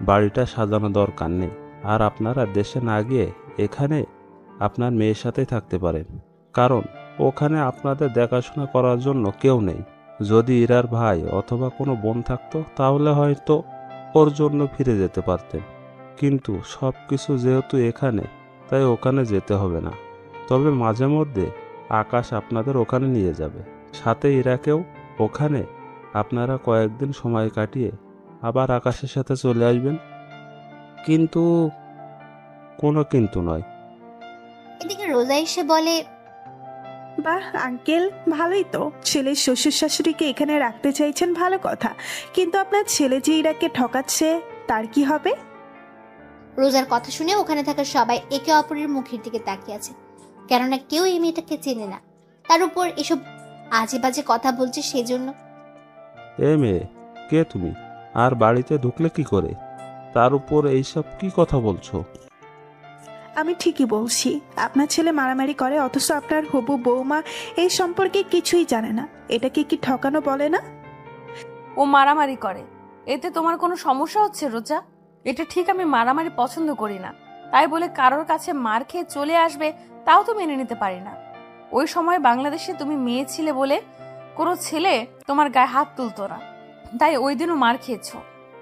বাড়িটা সাজানো দরকার নেই। আর আপনারা দেশে না গিয়ে এখানে আপনার মেয়ের সাথেই থাকতে পারেন, কারণ ওখানে আপনাদের দেখাশোনা করার জন্য কেউ নেই। যদি ইরার ভাই অথবা কোনো বোন থাকতো তাহলে হয়তো ওর জন্য ফিরে যেতে পারতেন, কিন্তু সব কিছু যেহেতু এখানে, তাই ওখানে যেতে হবে না। তবে মাঝে মধ্যে আকাশ আপনাদের ওখানে নিয়ে যাবে, সাথে ইরাকেও। ওখানে আপনারা কয়েকদিন সময় কাটিয়ে আবার আকাশের সাথে চলে আসবেন। কিন্তু কোনো কিন্তু নয়। এদিকে রোজা এসে বলে, বাহ আঙ্কেল, ভালোই তো। ছেলের শ্বশুর শাশুড়িকে এখানে রাখতে চাইছেন, ভালো কথা। কিন্তু আপনার ছেলে যে ইরাকে ঠকাচ্ছে, তার কি হবে? রোজার কথা শুনে ওখানে থাকা সবাই একে অপরের মুখের দিকে তাকিয়ে আছে, কেননা কেউ এই মেয়েটাকে চেনে না। তার উপর এসব আজে বাজে কথা বলছে সেজন্য। এ মেয়ে, কে তুমি? আর বাড়িতে ঢুকলে কি করে? তার উপর এইসব কি কথা বলছো? আমি ঠিকই বলছি। আপনার ছেলে মারামারি করে, অথচ আপনার হবু বৌমা এই সম্পর্কে কিছুই জানে না। এটাকে কি ঠকানো বলে না? ও মারামারি করে, এতে তোমার কোনো সমস্যা হচ্ছে রোজা? এটা ঠিক, আমি মারামারি পছন্দ করি না, তাই বলে কারোর কাছে মার খেয়ে চলে আসবে তাও তো মেনে নিতে পারি না। ওই সময় বাংলাদেশে তুমি মেয়ে ছিলে বলে কোনো ছেলে তোমার গায়ে হাত তুলতো না, তাই ওই দিনও মার খেয়েছো।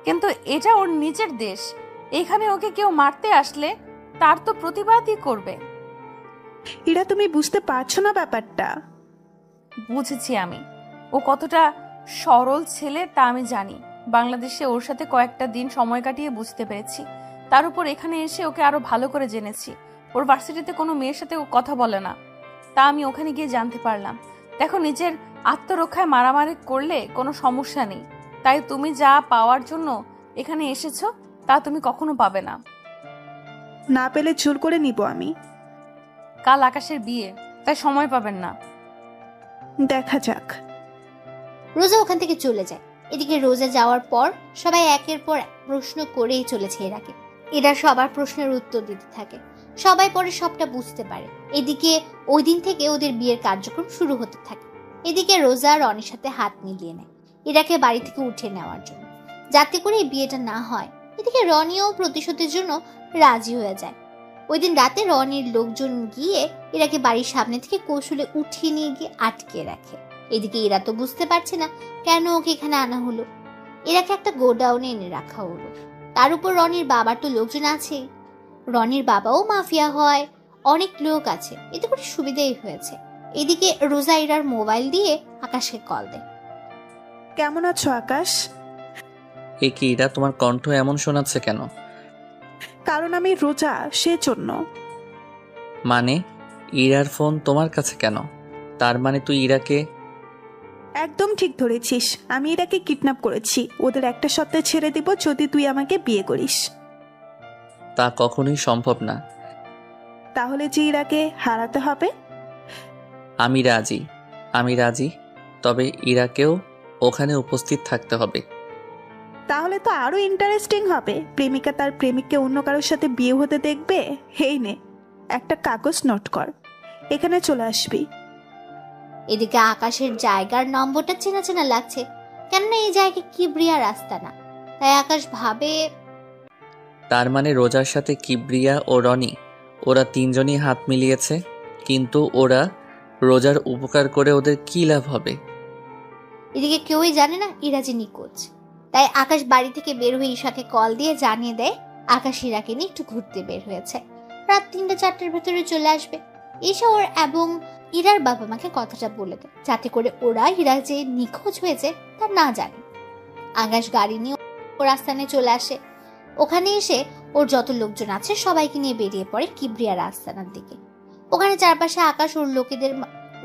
কিন্তু এটা ওর নিজের দেশ, এখানে ওকে কেউ মারতে আসলে তার তো প্রতিবাদই করবে। এরা তুমি বুঝতে পারছো না ব্যাপারটা? বুঝেছি আমি, ও কতটা সরল ছেলে তা আমি জানি। বাংলাদেশে ওর সাথে কয়েকটা দিন সময় কাটিয়ে বুঝতে পেরেছি। তার উপর এখানে এসে ওকে আরো ভালো করে জেনেছি। ওর ভার্সিটিতে কোনো মেয়ের সাথে ও কথা বলে না, তা আমি ওখানে গিয়ে জানতে পারলাম। দেখো, নিজের আত্মরক্ষায় মারামারি করলে কোনো সমস্যা নেই, তাই তুমি যা পাওয়ার জন্য এখানে এসেছো তা তুমি কখনো পাবে না। না পেলে জোর করে নিব আমি। কাল আকাশের বিয়ে, তাই সময় পাবেন না। দেখা যাক। রোজা ওখান থেকে চলে যায়। এদিকে রোজা যাওয়ার পর সবাই একের পর প্রশ্ন করেই চলেছে এরাকে। এরা সবার প্রশ্নের উত্তর দিতে থাকে। সবাই পরে সবটা বুঝতে পারে। এদিকে ওই দিন থেকে ওদের বিয়ের কার্যক্রম শুরু হতে থাকে। এদিকে রোজা রনির সাথে হাত মিলিয়ে নেয় এরাকে বাড়ি থেকে উঠে নেওয়ার জন্য, যাতে করে এই বিয়েটা না হয়। এদিকে রনিও প্রতিশোধের জন্য রাজি হয়ে যায়। ওই দিন রাতে রনির লোকজন গিয়ে এরাকে বাড়ির সামনে থেকে কৌশলে উঠিয়ে নিয়ে গিয়ে আটকে রাখে। এদিকে এরা তো বুঝতে পারছে না কেন ওকে এখানে আনা হলো। এরাকে একটা গোডাউনে এনে রাখা হলো। তার উপর রনির বাবার তো লোকজন আছেই। রনির বাবাও মাফিয়া হয়, অনেক লোক আছে, এতে করে সুবিধাই হয়েছে। এদিকে রোজা ইরার মোবাইল দিয়ে আকাশকে কল দেয়। কেমন আছো আকাশ? এ কি ইরা, তোমার কণ্ঠ এমন শোনাচ্ছে কেন? কারণ আমি রোজা, সেজন্য। মানে ইরার ফোন তোমার কাছে কেন? তার মানে তুই ইরাকে? একদম ঠিক ধরেছিস, আমি এরাকে কিডন্যাপ করেছি। ওদের একটা সপ্তাহে ছেড়ে দিব যদি তুই আমাকে বিয়ে করিস। তা কখনোই সম্ভব না। তাহলে যে ইরাকে হারাতে হবে? আমি রাজি, তবে ইরাকেও ওখানে উপস্থিত থাকতে হবে। তাহলে তো আরো ইন্টারেস্টিং হবে। প্রেমিকা তার প্রেমিককে অন্য কারোর সাথে বিয়ে হতে দেখবে। হেই নে, একটা কাগজ নোট কর, এখানে চলে আসবি। এদিকে আকাশের জায়গার নম্বরটা চেনা চেনা লাগছে, কেননা এই জায়গায় কিবরিয়া রাস্তা না। তাই আকাশ ভাবে, তার মানে রোজার সাথে কিবরিয়া ও রনি, ওরা তিনজনই হাত মিলিয়েছে। কিন্তু ওরা রোজার উপকার করে ওদের কি লাভ হবে? এদিকে কেউই জানে না ইরা যে নিখোঁজ। তাই আকাশ বাড়ি থেকে বের হয়ে ঈশাকে কল দিয়ে জানিয়ে দেয় আকাশ ইরাকে নিয়ে একটু ঘুরতে বের হয়েছে, রাত ৩-৪টার ভেতরে চলে আসবে। ঈশা ওর এবং ইরার বাবা মাকে কথাটা বলে দেয়, যাতে করে ওরা ইরা যে নিখোঁজ হয়েছে তা না জানে। আকাশ গাড়ি নিয়ে ওর আস্থানে চলে আসে। ওখানে এসে ওর যত লোকজন আছে সবাইকে নিয়ে বেরিয়ে পড়ে কিবরিয়ার আস্তানার দিকে। ওখানে চারপাশে আকাশ ওর লোকেদের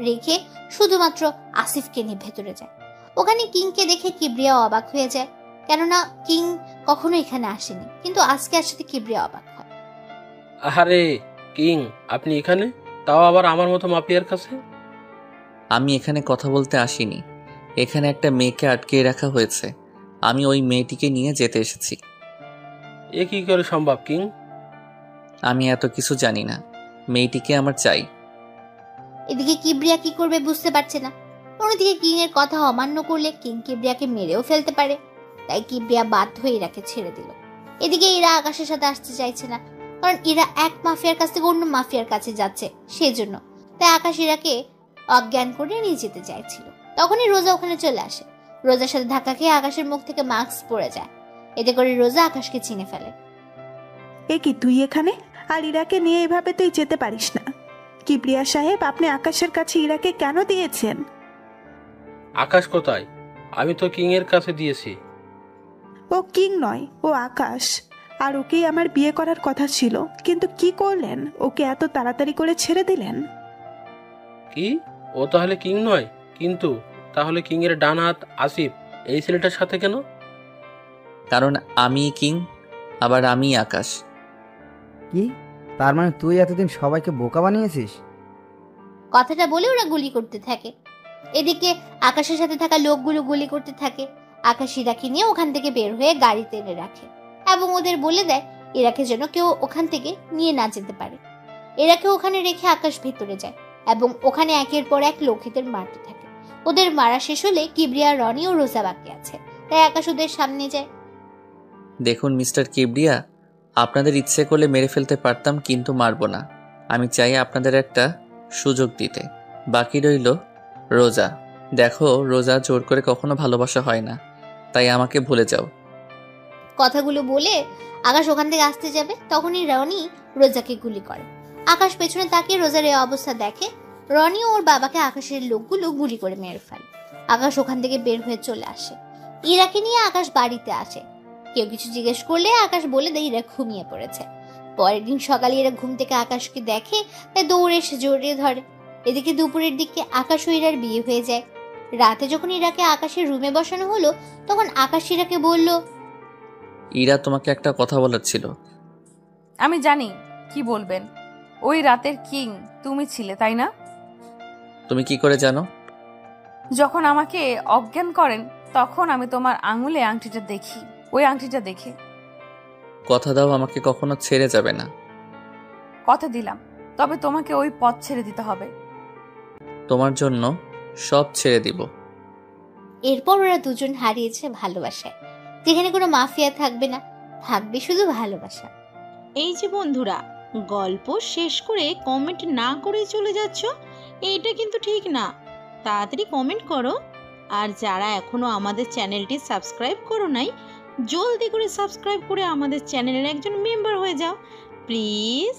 রেখে শুধুমাত্র আসিফকে নিয়ে ভেতরে যায়। ওখানে কিংকে দেখে কিবরিয়া অবাক হয়ে যায়, কেননা কিং কখনো এখানে আসেনি, কিন্তু আজকে আসলে কিবরিয়া অবাক হয়। আরে কিং, আপনি এখানে, তাও আবার আমার মতো মাফিয়ার কাছে? আমি এখানে কথা বলতে আসিনি, এখানে একটা মেয়েকে আটকে রাখা হয়েছে, আমি ওই মেয়েটিকে নিয়ে যেতে এসেছি। এ কি করে সম্ভব কিং? আমি এত কিছু জানি না, মেয়েটিকে আমার চাই। এদিকে কিবরিয়া কি করবে বুঝতে পারছে না। অন্যদিকে কিং এর কথা অমান্য করলে কিং কিবরিয়াকে মেরেও ফেলতে পারে। তাই কিবরিয়া বাধ্য হয়ে ইরাকে ছেড়ে দিল। এদিকে ইরা আকাশের সাথে আসতে চাইছে না, কারণ ইরা এক মাফিয়ার কাছ থেকে অন্য মাফিয়ার কাছে যাচ্ছে, সেজন্য। তাই আকাশ ইরাকে অজ্ঞান করে নিয়ে যেতে চাইছিল। তখনই রোজা ওখানে চলে আসে। রোজার সাথে ধাক্কা খেয়ে আকাশের মুখ থেকে মাস্ক পড়ে যায়। এতে করে রোজা আকাশকে চিনে ফেলে। এ কি, তুই এখানে? আর ইরাকে নিয়ে এভাবে তুই যেতে পারিস না। কিবরিয়া সাহেব, আপনি আকাশের কাছে ইরাকে কেন দিয়েছেন? আকাশ কোথায়? আমি তো কিং এর কাছে দিয়েছি। ও কিং নয়, ও আকাশ। আর ওকেই আমার বিয়ে করার কথা ছিল, কিন্তু কি করলেন? ওকে এত তাড়াতাড়ি করে ছেড়ে দিলেন। কি? ও তাহলে কিং নয়? কিন্তু তাহলে কিং এর ডান হাত আসিফ এই ছেলেটার সাথে কেন? কারণ আমি কিং, আবার আমি আকাশ। কি? তার মানে তুই এতদিন সবাইকে বোকা বানিয়েছিস? কথাটা বলে ওরা গুলি করতে থাকে। এদিকে আকাশের সাথে থাকা লোকগুলো গুলি করতে থাকে। আকাশ ইরাকে নিয়ে ওখান থেকে বের হয়ে গাড়িতে এনে রাখে এবং ওদের বলে দেয় ইরাকে যেন কেউ ওখান থেকে নিয়ে না যেতে পারে। এরাকে ওখানে রেখে আকাশ ভেতরে যায় এবং ওখানে একের পর এক লোকেদের মারতে থাকে। ওদের মারা শেষ হলে কিবরিয়া, রনি ও রোজা বাকি আছে, তাই আকাশ ওদের সামনে যায়। দেখুন মিস্টার কিবরিয়া, আপনাদের ইচ্ছে করলে মেরে ফেলতে পারতাম, কিন্তু মারবো না। আমি চাই আপনাদের একটা সুযোগ দিতে। বাকি রইল রোজা। দেখো রোজা, জোর করে কখনো ভালোবাসা হয় না, তাই আমাকে ভুলে যাও। কথাগুলো বলে আকাশ ওখান থেকে আসতে যাবে, তখনই রনি রোজাকে গুলি করে। আকাশ পেছনে তাকিয়ে রোজার এই অবস্থা দেখে। রনি ও ওর বাবাকে আকাশের লোকগুলো গুলি করে মেরে ফেলে। আকাশ ওখান থেকে বের হয়ে চলে আসে। ইরাকে নিয়ে আকাশ বাড়িতে আসে। কেউ কিছু জিজ্ঞেস করলে আকাশ বলে দেয় ইরা ঘুমিয়ে পড়েছে। পরের দিন সকালে এরা ঘুম থেকে আকাশকে দেখে, তাই দৌড়ে এসে জড়িয়ে ধরে। এদিকে দুপুরের দিকে আকাশ ও ইরার বিয়ে হয়ে যায়। রাতে যখন ইরাকে আকাশের রুমে বসানো হলো, তখন আকাশ ইরাকে বলল, ইরা, তোমাকে একটা কথা বলার ছিল। আমি জানি কি বলবেন। ওই রাতের কিং তুমি ছিলে, তাই না? তুমি কি করে জানো? যখন আমাকে অজ্ঞান করেন তখন আমি তোমার আঙুলে আংটিটা দেখি, ওই আংটিটা দেখে। কথা দাও আমাকে কখনো ছেড়ে যাবে না। কথা দিলাম, তবে তোমাকে ওই পথ ছেড়ে দিতে হবে। তোমার জন্য সব ছেড়ে দিব। এরপর ওরা দুজন হারিয়েছে ভালোবাসায়, যেখানে কোনো মাফিয়া থাকবে না, থাকবে শুধু ভালোবাসা। এই যে বন্ধুরা, গল্প শেষ করে কমেন্ট না করেই চলে যাচ্ছ, এইটা কিন্তু ঠিক না। তাড়াতাড়ি কমেন্ট করো। আর যারা এখনো আমাদের চ্যানেলটি সাবস্ক্রাইব করো নাই, জলদি করে সাবস্ক্রাইব করে আমাদের চ্যানেলের একজন মেম্বার হয়ে যাও প্লিজ।